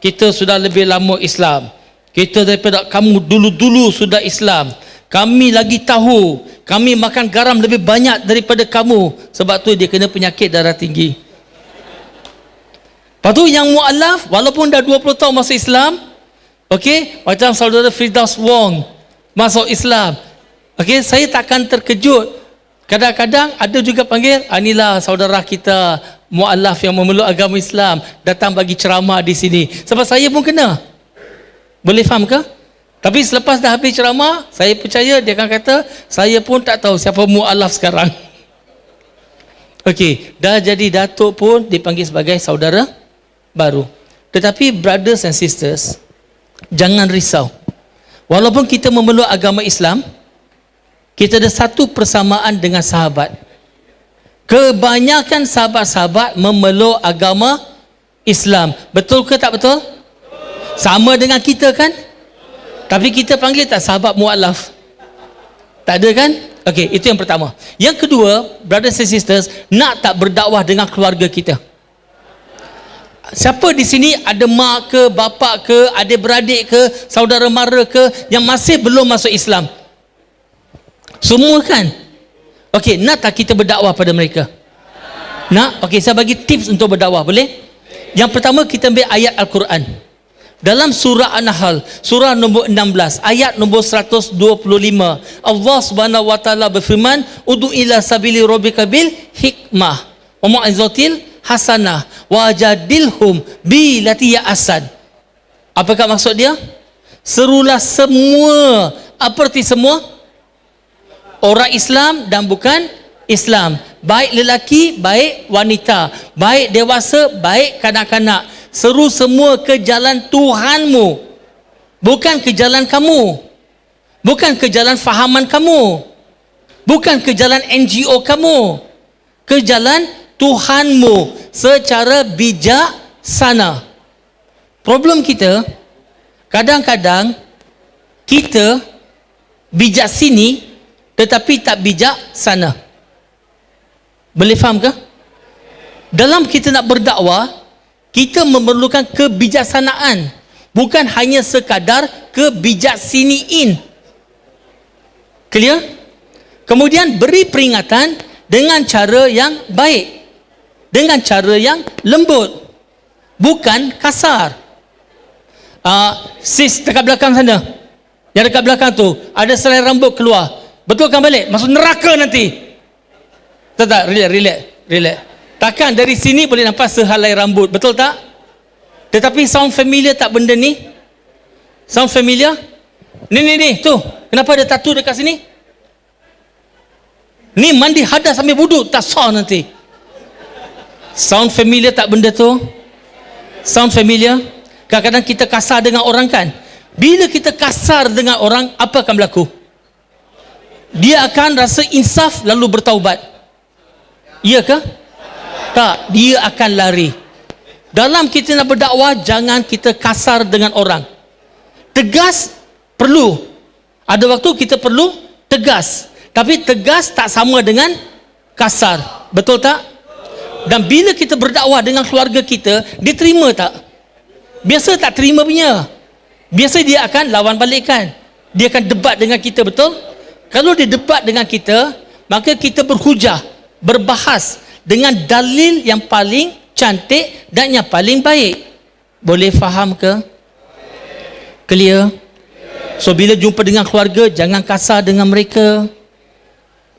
[SPEAKER 3] kita sudah lebih lama Islam, kita daripada kamu dulu-dulu sudah Islam, kami lagi tahu, kami makan garam lebih banyak daripada kamu, sebab tu dia kena penyakit darah tinggi. Lepas tu yang mu'alaf, walaupun dah 20 tahun masuk Islam, okey, macam saudara Firdaus Wong masuk Islam, okey, saya takkan terkejut. Kadang-kadang ada juga panggil, inilah saudara kita mu'alaf yang memeluk agama Islam, datang bagi ceramah di sini. Sebab saya pun kena. Boleh faham ke? Tapi selepas dah habis ceramah, saya percaya dia akan kata, saya pun tak tahu siapa mu'alaf sekarang. Okey, dah jadi datuk pun dipanggil sebagai saudara baru. Tetapi brothers and sisters, jangan risau. Walaupun kita memeluk agama Islam, kita ada satu persamaan dengan sahabat. Kebanyakan sahabat-sahabat memeluk agama Islam. Betul ke tak betul? Sama dengan kita kan? Tapi kita panggil tak sahabat mu'alaf? Tak ada kan? Okey, itu yang pertama. Yang kedua, brothers and sisters, nak tak berdakwah dengan keluarga kita? Siapa di sini ada mak ke, bapa ke, adik-beradik ke, saudara mara ke yang masih belum masuk Islam? Semua kan? Okey, nak tak kita berdakwah pada mereka? Nak? Okey, saya bagi tips untuk berdakwah, boleh? Yang pertama, kita ambil ayat Al-Quran. Dalam surah An-Nahl, surah nombor 16, ayat nombor 125, Allah Subhanahu wa taala berfirman, "Ud'u ila sabili rabbika bil hikmah wa mau'izatil hasanah wajadilhum billati hiya ahsan." Apakah maksud dia? Serulah semua, apa arti semua? Orang Islam dan bukan Islam, baik lelaki, baik wanita, baik dewasa, baik kanak-kanak. Seru semua ke jalan Tuhanmu, bukan ke jalan kamu, bukan ke jalan fahaman kamu, bukan ke jalan NGO kamu, ke jalan Tuhanmu secara bijaksana. Problem kita, kadang-kadang kita bijak sini tetapi tak bijak sana. Boleh faham ke? Dalam kita nak berdakwah, kita memerlukan kebijaksanaan, bukan hanya sekadar kebijaksiniin. Clear? Kemudian beri peringatan dengan cara yang baik, dengan cara yang lembut, bukan kasar. Sis dekat belakang sana, yang dekat belakang tu ada selai rambut keluar, betulkan balik, masuk neraka nanti. Tak, relax. Takkan dari sini boleh nampak sehelai rambut, betul tak? Tetapi sound familiar tak benda ni? Sound familiar? Ni tu, kenapa ada tattoo dekat sini? Ni mandi hadas sambil wuduk, tak sah nanti. Sound familiar tak benda tu? Sound familiar? Kadang-kadang kita kasar dengan orang kan? Bila kita kasar dengan orang, apa akan berlaku? Dia akan rasa insaf lalu bertaubat. Iya ke? Tak, dia akan lari. Dalam kita nak berdakwah, jangan kita kasar dengan orang. Tegas perlu. Ada waktu kita perlu tegas. Tapi tegas tak sama dengan kasar. Betul tak? Dan bila kita berdakwah dengan keluarga kita, dia terima tak? Biasa tak terima punya. Biasa dia akan lawan balikkan. Dia akan debat dengan kita, betul? Kalau dia debat dengan kita, maka kita berhujah, berbahas dengan dalil yang paling cantik dan yang paling baik. Boleh faham ke? Clear? So bila jumpa dengan keluarga, jangan kasar dengan mereka.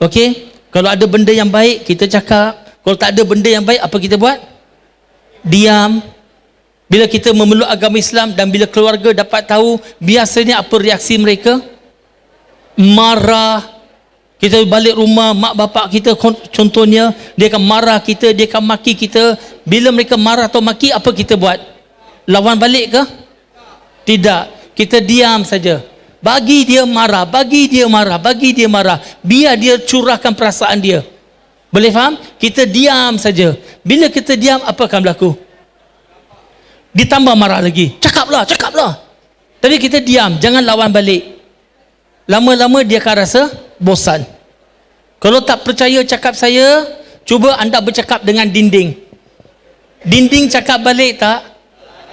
[SPEAKER 3] Okey? Kalau ada benda yang baik, kita cakap. Kalau tak ada benda yang baik, apa kita buat? Diam. Bila kita memeluk agama Islam dan bila keluarga dapat tahu, biasanya apa reaksi mereka? Marah. Kita balik rumah, mak bapak kita contohnya, dia akan marah kita, dia akan maki kita. Bila mereka marah atau maki, apa kita buat? Lawan balik ke? Tidak. Kita diam saja. Bagi dia marah, bagi dia marah, bagi dia marah. Biar dia curahkan perasaan dia. Boleh faham? Kita diam saja. Bila kita diam, apa akan berlaku? Ditambah marah lagi. Cakaplah. Tapi kita diam, jangan lawan balik. Lama-lama dia akan rasa bosan. Kalau tak percaya cakap saya, cuba anda bercakap dengan dinding. Dinding cakap balik tak?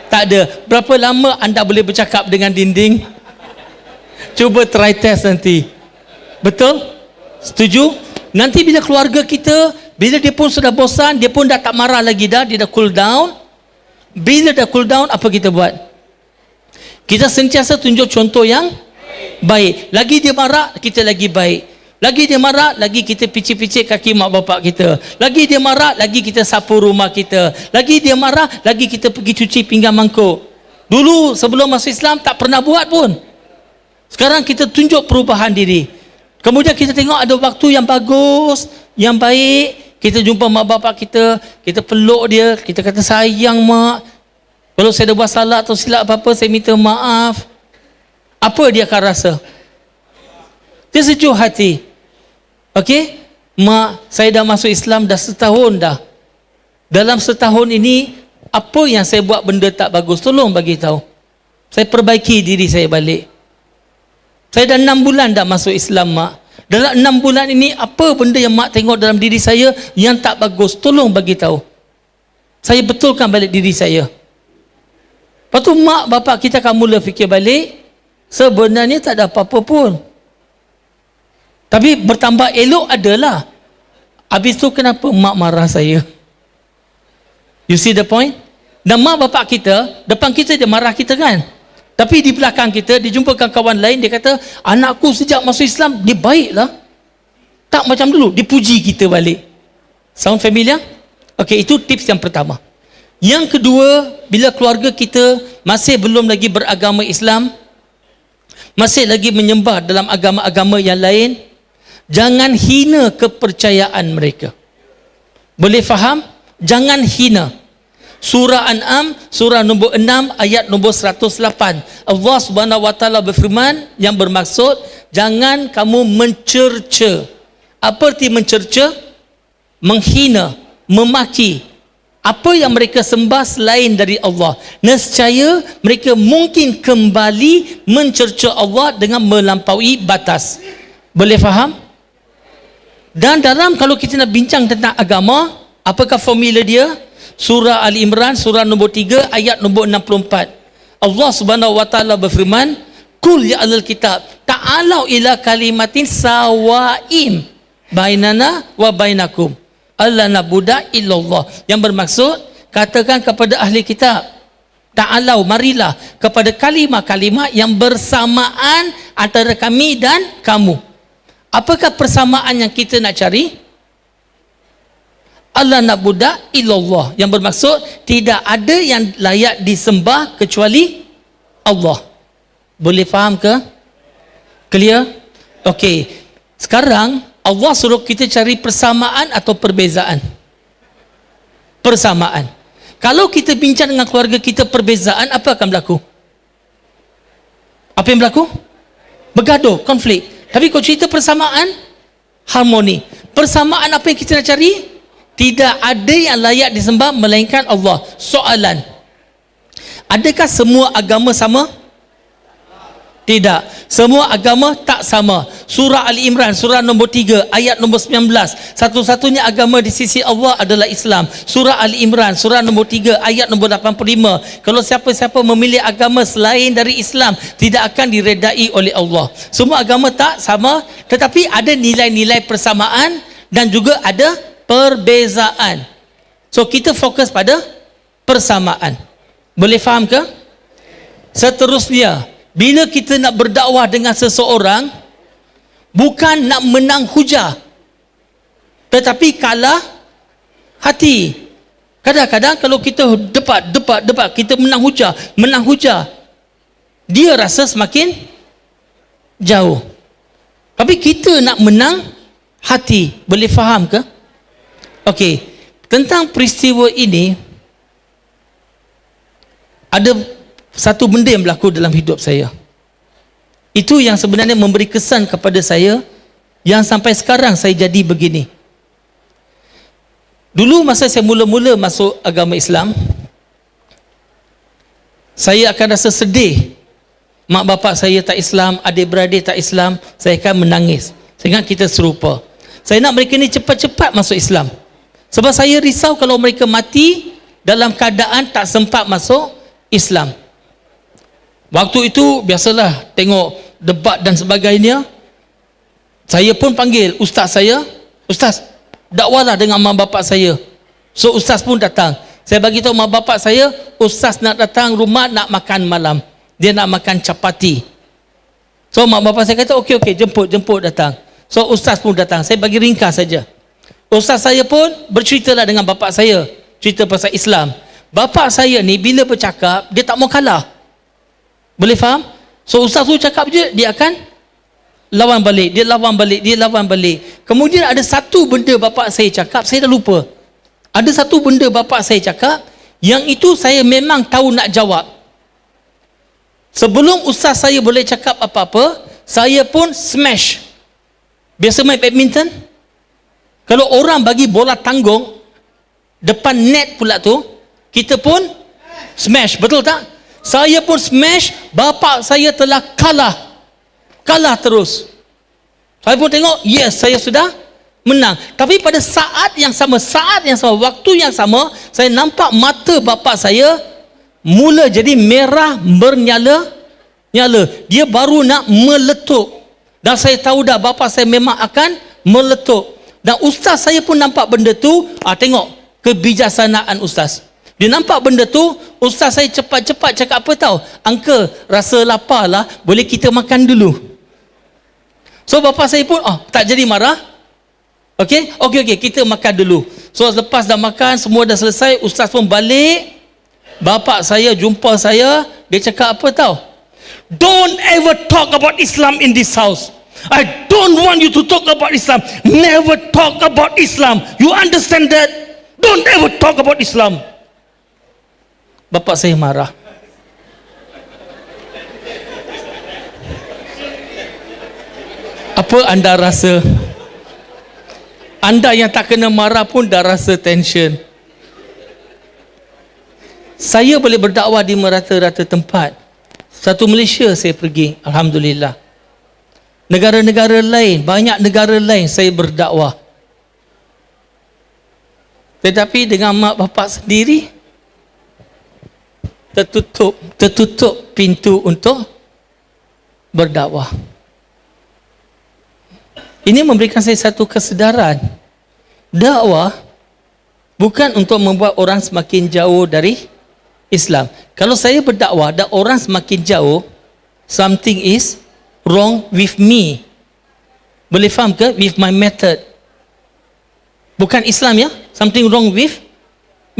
[SPEAKER 3] Tak ada. Berapa lama anda boleh bercakap dengan dinding? Cuba try test nanti. Betul? Setuju? Nanti bila keluarga kita, bila dia pun sudah bosan, dia pun dah tak marah lagi dah, dia dah cool down. Bila dah cool down, apa kita buat? Kita sentiasa tunjuk contoh yang baik. Lagi dia marah, kita lagi baik. Lagi dia marah, lagi kita picit-picit kaki mak bapak kita. Lagi dia marah, lagi kita sapu rumah kita. Lagi dia marah, lagi kita pergi cuci pinggan mangkuk. Dulu sebelum masuk Islam tak pernah buat pun. Sekarang kita tunjuk perubahan diri. Kemudian kita tengok ada waktu yang bagus, yang baik, kita jumpa mak bapak kita, kita peluk dia, kita kata sayang mak. Kalau saya ada buat salah atau silap apa-apa, saya minta maaf. Apa dia akan rasa? Dia sejuk hati. Okey? Mak, saya dah masuk Islam dah setahun dah. Dalam setahun ini, apa yang saya buat benda tak bagus, tolong bagi tahu. Saya perbaiki diri saya balik. Saya dah 6 bulan dah masuk Islam mak. Dalam 6 bulan ini, apa benda yang mak tengok dalam diri saya yang tak bagus, tolong bagi tahu. Saya betulkan balik diri saya. Lepas tu mak bapak kita akan mula fikir balik, sebenarnya tak ada apa-apa pun. Tapi bertambah elok adalah. Habis tu kenapa mak marah saya? You see the point? Dan mak bapak kita, depan kita dia marah kita kan? Tapi di belakang kita, dia jumpakan kawan lain, dia kata, anakku sejak masuk Islam, dia baiklah. Tak macam dulu, dia puji kita balik. Sound familiar? Okey, itu tips yang pertama. Yang kedua, bila keluarga kita masih belum lagi beragama Islam, masih lagi menyembah dalam agama-agama yang lain, jangan hina kepercayaan mereka. Boleh faham? Jangan hina. Surah An'am, surah nombor 6, ayat nombor 108. Allah Subhanahu Wa Taala berfirman yang bermaksud, jangan kamu mencerca. Apa arti mencerca? Menghina, memaki, apa yang mereka sembah selain dari Allah, nescaya mereka mungkin kembali mencerca Allah dengan melampaui batas. Boleh faham? Dan dalam, kalau kita nak bincang tentang agama, apakah formula dia? Surah Ali Imran, surah nombor 3 ayat nombor 64. Allah Subhanahu wa taala berfirman, "Qul ya ahlal kitab, ta'alau ila kalimatin sawaim bainana wa bainakum alla nabuda illallah." Yang bermaksud, katakan kepada ahli kitab, ta'alau, marilah kepada kalimah-kalimah yang bersamaan antara kami dan kamu. Apakah persamaan yang kita nak cari? Allah nabuda illallah, yang bermaksud tidak ada yang layak disembah kecuali Allah. Boleh faham ke? Clear? Okey. Sekarang Allah suruh kita cari persamaan atau perbezaan? Persamaan. Kalau kita bincang dengan keluarga kita perbezaan, apa akan berlaku? Apa yang berlaku? Bergaduh, konflik. Tapi kalau cerita persamaan, harmoni. Persamaan apa yang kita nak cari? Tidak ada yang layak disembah melainkan Allah. Soalan, adakah semua agama sama? Tidak. Semua agama tak sama. Surah Ali Imran, surah nombor 3 ayat nombor 19. Satu-satunya agama di sisi Allah adalah Islam. Surah Ali Imran, surah nombor 3 ayat nombor 85. Kalau siapa-siapa memilih agama selain dari Islam, tidak akan diredai oleh Allah. Semua agama tak sama, tetapi ada nilai-nilai persamaan dan juga ada perbezaan. So kita fokus pada persamaan. Boleh faham ke? Seterusnya, bila kita nak berdakwah dengan seseorang, bukan nak menang hujah, tetapi kalah hati. Kadang-kadang kalau kita debat, kita menang hujah, dia rasa semakin jauh. Tapi kita nak menang hati. Boleh faham ke? Okey, tentang peristiwa ini, ada satu benda yang berlaku dalam hidup saya. Itu yang sebenarnya memberi kesan kepada saya, yang sampai sekarang saya jadi begini. Dulu masa saya mula-mula masuk agama Islam, saya akan rasa sedih. Mak bapak saya tak Islam, adik-beradik tak Islam, saya akan menangis. Saya ingat kita serupa. Saya nak mereka ni cepat-cepat masuk Islam. Sebab saya risau kalau mereka mati dalam keadaan tak sempat masuk Islam. Waktu itu biasalah tengok debat dan sebagainya. Saya pun panggil ustaz saya, "Ustaz, dakwalah dengan mak bapak saya." So ustaz pun datang. Saya bagi tahu mak bapak saya, ustaz nak datang rumah nak makan malam. Dia nak makan capati. So mak bapak saya kata, "Okey, jemput datang." So ustaz pun datang. Saya bagi ringkas saja. Ustaz saya pun berceritalah dengan bapak saya, cerita pasal Islam. Bapak saya ni bila bercakap, dia tak mau kalah. Boleh faham? So ustaz tu cakap je, dia akan lawan balik. Dia lawan balik. Kemudian ada satu benda bapak saya cakap, saya dah lupa. Ada satu benda bapak saya cakap, yang itu saya memang tahu nak jawab. Sebelum ustaz saya boleh cakap apa-apa, saya pun smash. Biasa main badminton, kalau orang bagi bola tanggung depan net pula tu, kita pun smash, betul tak? Saya pun smash, bapak saya telah kalah terus. Saya pun tengok, yes, saya sudah menang. Tapi pada saat yang sama, waktu yang sama, saya nampak mata bapak saya mula jadi merah bernyala. Dia baru nak meletup. Dan saya tahu dah bapak saya memang akan meletup. Dan ustaz saya pun nampak benda tu. Tengok kebijaksanaan ustaz. Dia nampak benda tu, ustaz saya cepat-cepat cakap apa tahu? "Uncle, rasa lapar lah, boleh kita makan dulu?" So bapak saya pun tak jadi marah. Okey, kita makan dulu. So lepas dah makan, semua dah selesai, ustaz pun balik. Bapak saya jumpa saya, dia cakap apa tahu? "Don't ever talk about Islam in this house. I don't want you to talk about Islam. Never talk about Islam. You understand that? Don't ever talk about Islam." Bapak saya marah. Apa anda rasa? Anda yang tak kena marah pun dah rasa tension. Saya boleh berdakwah di merata-rata tempat. Satu Malaysia saya pergi, alhamdulillah. Negara-negara lain, banyak negara lain saya berdakwah. Tetapi dengan mak bapak sendiri, tertutup pintu untuk berdakwah. Ini memberikan saya satu kesedaran. Dakwah bukan untuk membuat orang semakin jauh dari Islam. Kalau saya berdakwah dan orang semakin jauh, something is wrong with me. Boleh faham ke? With my method. Bukan Islam ya. Something wrong with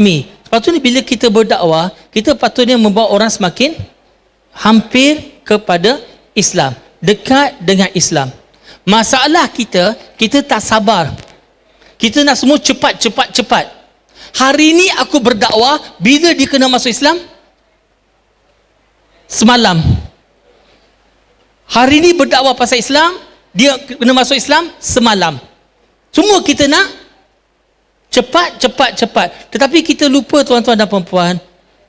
[SPEAKER 3] me. Sepatutnya bila kita berdakwah, kita patutnya membawa orang semakin hampir kepada Islam, dekat dengan Islam. Masalah kita tak sabar. Kita nak semua cepat. Hari ini aku berdakwah, bila dia kena masuk Islam? Semalam. Hari ini berdakwah pasal Islam, dia kena masuk Islam semalam. Semua kita nak cepat. Tetapi kita lupa tuan-tuan dan puan-puan,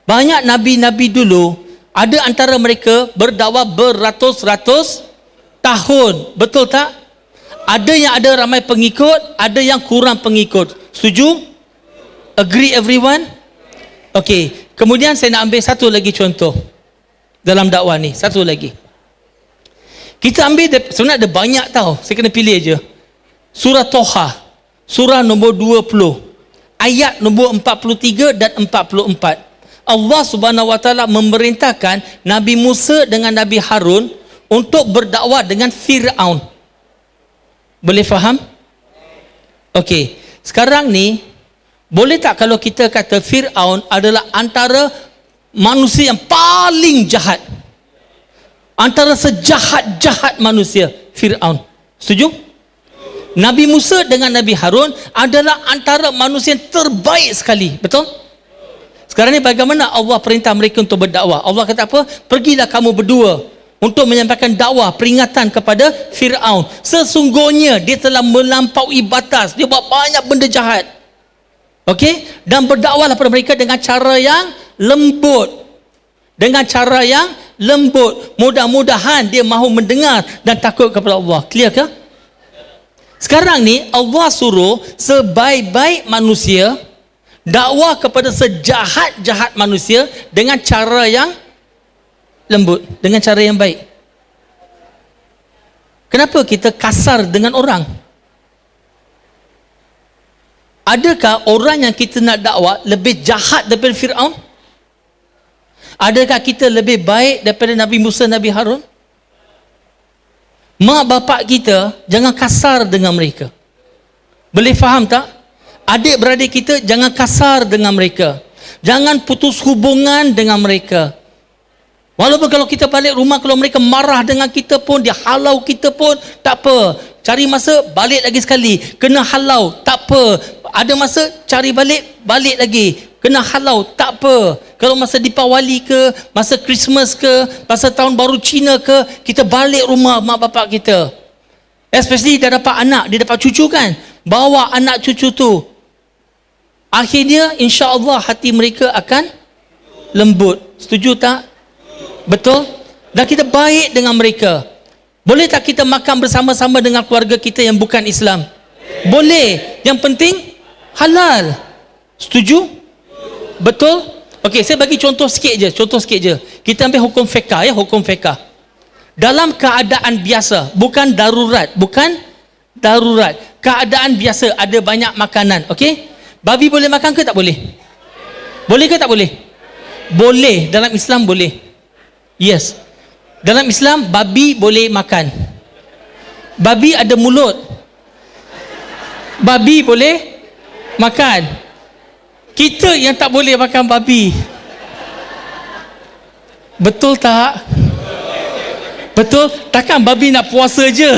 [SPEAKER 3] banyak nabi-nabi dulu, ada antara mereka berdakwah beratus-ratus tahun. Betul tak? Ada yang ada ramai pengikut, ada yang kurang pengikut. Setuju? Agree everyone? Okey. Kemudian saya nak ambil satu lagi contoh dalam dakwah ni. Satu lagi. Kita ambil, sebenarnya ada banyak tau. Saya kena pilih aja. Surah Toha. Surah nombor 20. Ayat nombor 43 dan 44. Allah Subhanahu Wa Taala memerintahkan Nabi Musa dengan Nabi Harun untuk berdakwah dengan Fir'aun. Boleh faham? Okey. Sekarang ni, boleh tak kalau kita kata Fir'aun adalah antara manusia yang paling jahat? Antara sejahat-jahat manusia, Fir'aun. Setuju? Nabi Musa dengan Nabi Harun adalah antara manusia yang terbaik sekali. Betul? Sekarang ni bagaimana Allah perintah mereka untuk berdakwah? Allah kata apa? Pergilah kamu berdua untuk menyampaikan dakwah peringatan kepada Fir'aun. Sesungguhnya dia telah melampaui batas. Dia buat banyak benda jahat. Okey? Dan berdakwahlah pada mereka dengan cara yang lembut. Dengan cara yang lembut. Mudah-mudahan dia mahu mendengar dan takut kepada Allah. Clear ke? Sekarang ni Allah suruh sebaik-baik manusia dakwah kepada sejahat-jahat manusia dengan cara yang lembut, dengan cara yang baik. Kenapa kita kasar dengan orang? Adakah orang yang kita nak dakwah lebih jahat daripada Fir'aun? Adakah kita lebih baik daripada Nabi Musa, Nabi Harun? Mak bapak kita, jangan kasar dengan mereka. Boleh faham tak? Adik-beradik kita, jangan kasar dengan mereka. Jangan putus hubungan dengan mereka. Walaupun kalau kita balik rumah, kalau mereka marah dengan kita pun, dia halau kita pun, tak apa. Cari masa, balik lagi sekali. Kena halau, tak apa. Ada masa, cari balik lagi. Kena halau, tak apa. Kalau masa Deepawali ke, masa Christmas ke, masa tahun baru Cina ke, kita balik rumah mak bapak kita. Especially dah dapat anak, dia dapat cucu kan. Bawa anak cucu tu. Akhirnya, insya-Allah hati mereka akan lembut. Setuju tak? Betul? Dan kita baik dengan mereka. Boleh tak kita makan bersama-sama dengan keluarga kita yang bukan Islam? Boleh. Yang penting halal. Setuju? Betul? Okey, saya bagi contoh sikit je. Kita ambil hukum fiqh ya, hukum fiqh. Dalam keadaan biasa, bukan darurat, keadaan biasa, ada banyak makanan, okey? Babi boleh makan ke tak boleh? Boleh ke tak boleh? Boleh, dalam Islam boleh. Yes. Dalam Islam babi boleh makan. Babi ada mulut. Babi boleh makan. Kita yang tak boleh makan babi. Betul tak? Betul? Takkan babi nak puasa je?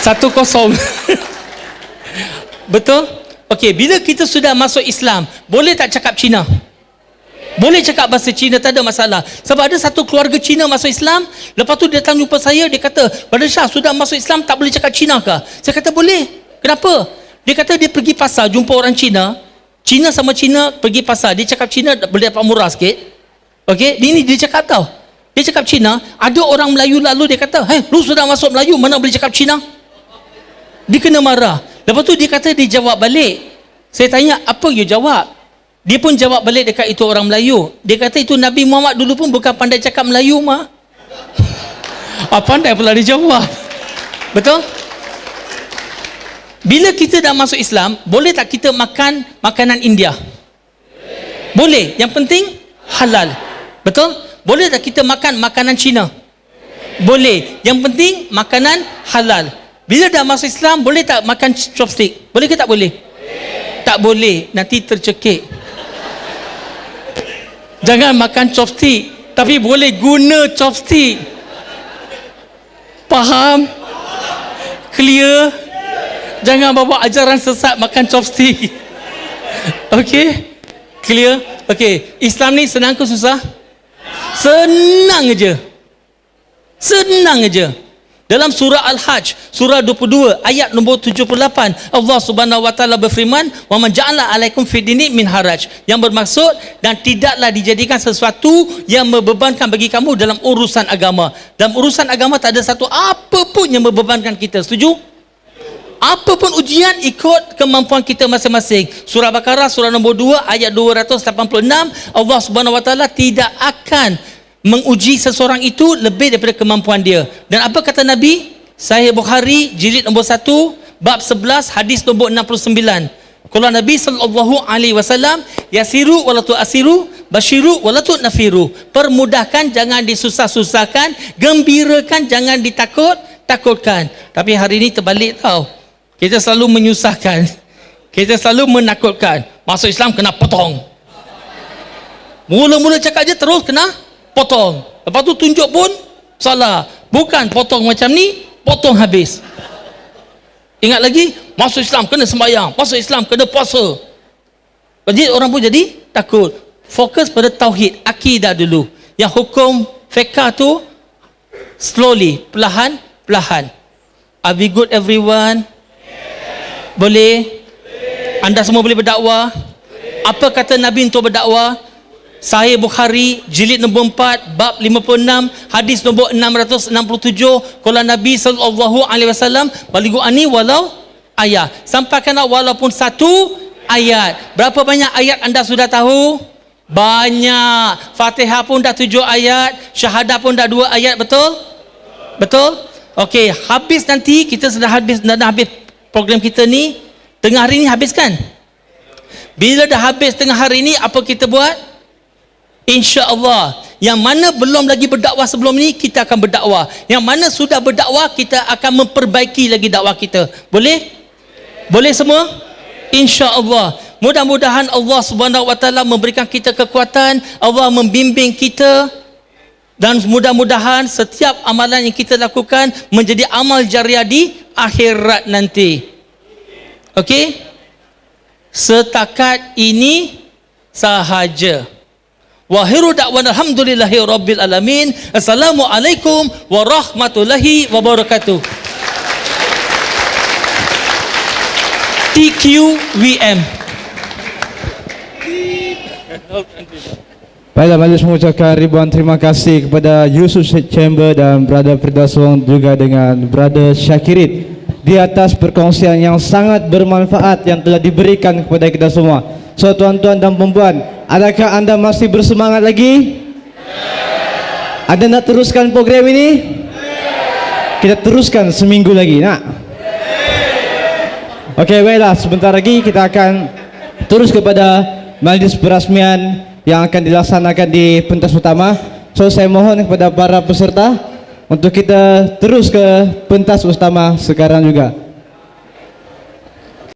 [SPEAKER 3] 1-0. Betul? Okey, bila kita sudah masuk Islam, boleh tak cakap Cina? Boleh cakap bahasa Cina, tak ada masalah. Sebab ada satu keluarga Cina masuk Islam, lepas tu dia datang jumpa saya, dia kata, Brother Shah, sudah masuk Islam tak boleh cakap Cina ke? Saya kata boleh. Kenapa? Dia kata dia pergi pasar jumpa orang Cina, Cina sama Cina pergi pasar, dia cakap Cina boleh dapat murah sikit. Okey, ini dia cakap tau. Dia cakap Cina, ada orang Melayu lalu dia kata, "Hey, lu sudah masuk Melayu, mana boleh cakap Cina?" Dia kena marah. Lepas tu dia kata dia jawab balik. Saya tanya, apa you jawab? Dia pun jawab balik dekat itu orang Melayu. Dia kata itu Nabi Muhammad dulu pun bukan pandai cakap Melayu mah. Pandai pula dia jawab. Betul? Bila kita dah masuk Islam, boleh tak kita makan makanan India? Boleh. Yang penting halal. Betul? Boleh tak kita makan makanan Cina? Boleh. Yang penting makanan halal. Bila dah masuk Islam, boleh tak makan chopstick? Boleh ke tak boleh? Tak boleh. Nanti tercekik. Jangan makan chopstick, tapi boleh guna chopstick. Faham? Clear? Jangan bawa ajaran sesat makan chopstick. Okey? Clear? Okey, Islam ni senang ke susah? Senang aja. Senang aja. Dalam surah Al-Hajj, surah 22 ayat nombor 78, Allah Subhanahu wa taala berfirman, "Wa man ja'ala 'alaikum fid dini min haraj." Yang bermaksud, dan tidaklah dijadikan sesuatu yang membebankan bagi kamu dalam urusan agama. Dalam urusan agama tak ada satu apa pun yang membebankan kita. Setuju? Apa pun ujian, ikut kemampuan kita masing-masing. Surah Baqarah surah nombor 2 ayat 286, Allah Subhanahu wa taala tidak akan menguji seseorang itu lebih daripada kemampuan dia. Dan apa kata Nabi? Sahih Bukhari jilid nombor 1 bab 11 hadis nombor 69. Kalau Nabi sallallahu alaihi wasallam, yasiru wala tu'asiru, basyiru wala tu'nafiru. Permudahkan, jangan disusah-susahkan, gembirakan, jangan ditakut-takutkan. Tapi hari ini terbalik tau. Kita selalu menyusahkan. Kita selalu menakutkan. Masuk Islam kena potong. Mula-mula cakap je terus kena potong. Lepas tu tunjuk pun salah. Bukan potong macam ni, potong habis. Ingat lagi, masuk Islam kena sembahyang, masuk Islam kena puasa. Jadi orang pun jadi takut. Fokus pada tauhid, akidah dulu. Yang hukum fiqh tu slowly, perlahan-perlahan. Are we good everyone? Boleh? Anda semua boleh berdakwah? Apa kata Nabi untuk berdakwah? Sahih Bukhari jilid nombor 4 bab 56 hadis nombor 667, qala Nabi sallallahu alaihi wasallam, balighu ani walau ayat. Sampaikanlah walaupun satu ayat. Berapa banyak ayat anda sudah tahu? Banyak. Fatihah pun dah 7 ayat, syahadah pun dah 2 ayat, betul? Betul? Okey, habis nanti kita sudah habis program kita ni. Tengah hari ni habis kan? Bila dah habis tengah hari ni, apa kita buat? InsyaAllah, yang mana belum lagi berdakwah sebelum ni, kita akan berdakwah. Yang mana sudah berdakwah, kita akan memperbaiki lagi dakwah kita. Boleh? Boleh semua? InsyaAllah. Mudah-mudahan Allah Subhanahu wa taala memberikan kita kekuatan, Allah membimbing kita, dan mudah-mudahan setiap amalan yang kita lakukan menjadi amal jariah di akhirat nanti. Okey? Setakat ini sahaja. Wa akhiru da'wana alhamdulillahi rabbil alamin. Assalamualaikum warahmatullahi wabarakatuh. TQVM.
[SPEAKER 4] Baiklah, majlis mengucapkan ribuan terima kasih kepada Yusuf Chamber dan Brother Firdaus Wong, juga dengan Brother Syakirin, di atas perkongsian yang sangat bermanfaat yang telah diberikan kepada kita semua. So tuan-tuan dan perempuan, adakah anda masih bersemangat lagi? Ada nak teruskan program ini? Kita teruskan seminggu lagi, nak? Okey, baiklah, sebentar lagi kita akan terus kepada majlis perasmian yang akan dilaksanakan di pentas utama. So saya mohon kepada para peserta untuk kita terus ke pentas utama sekarang juga.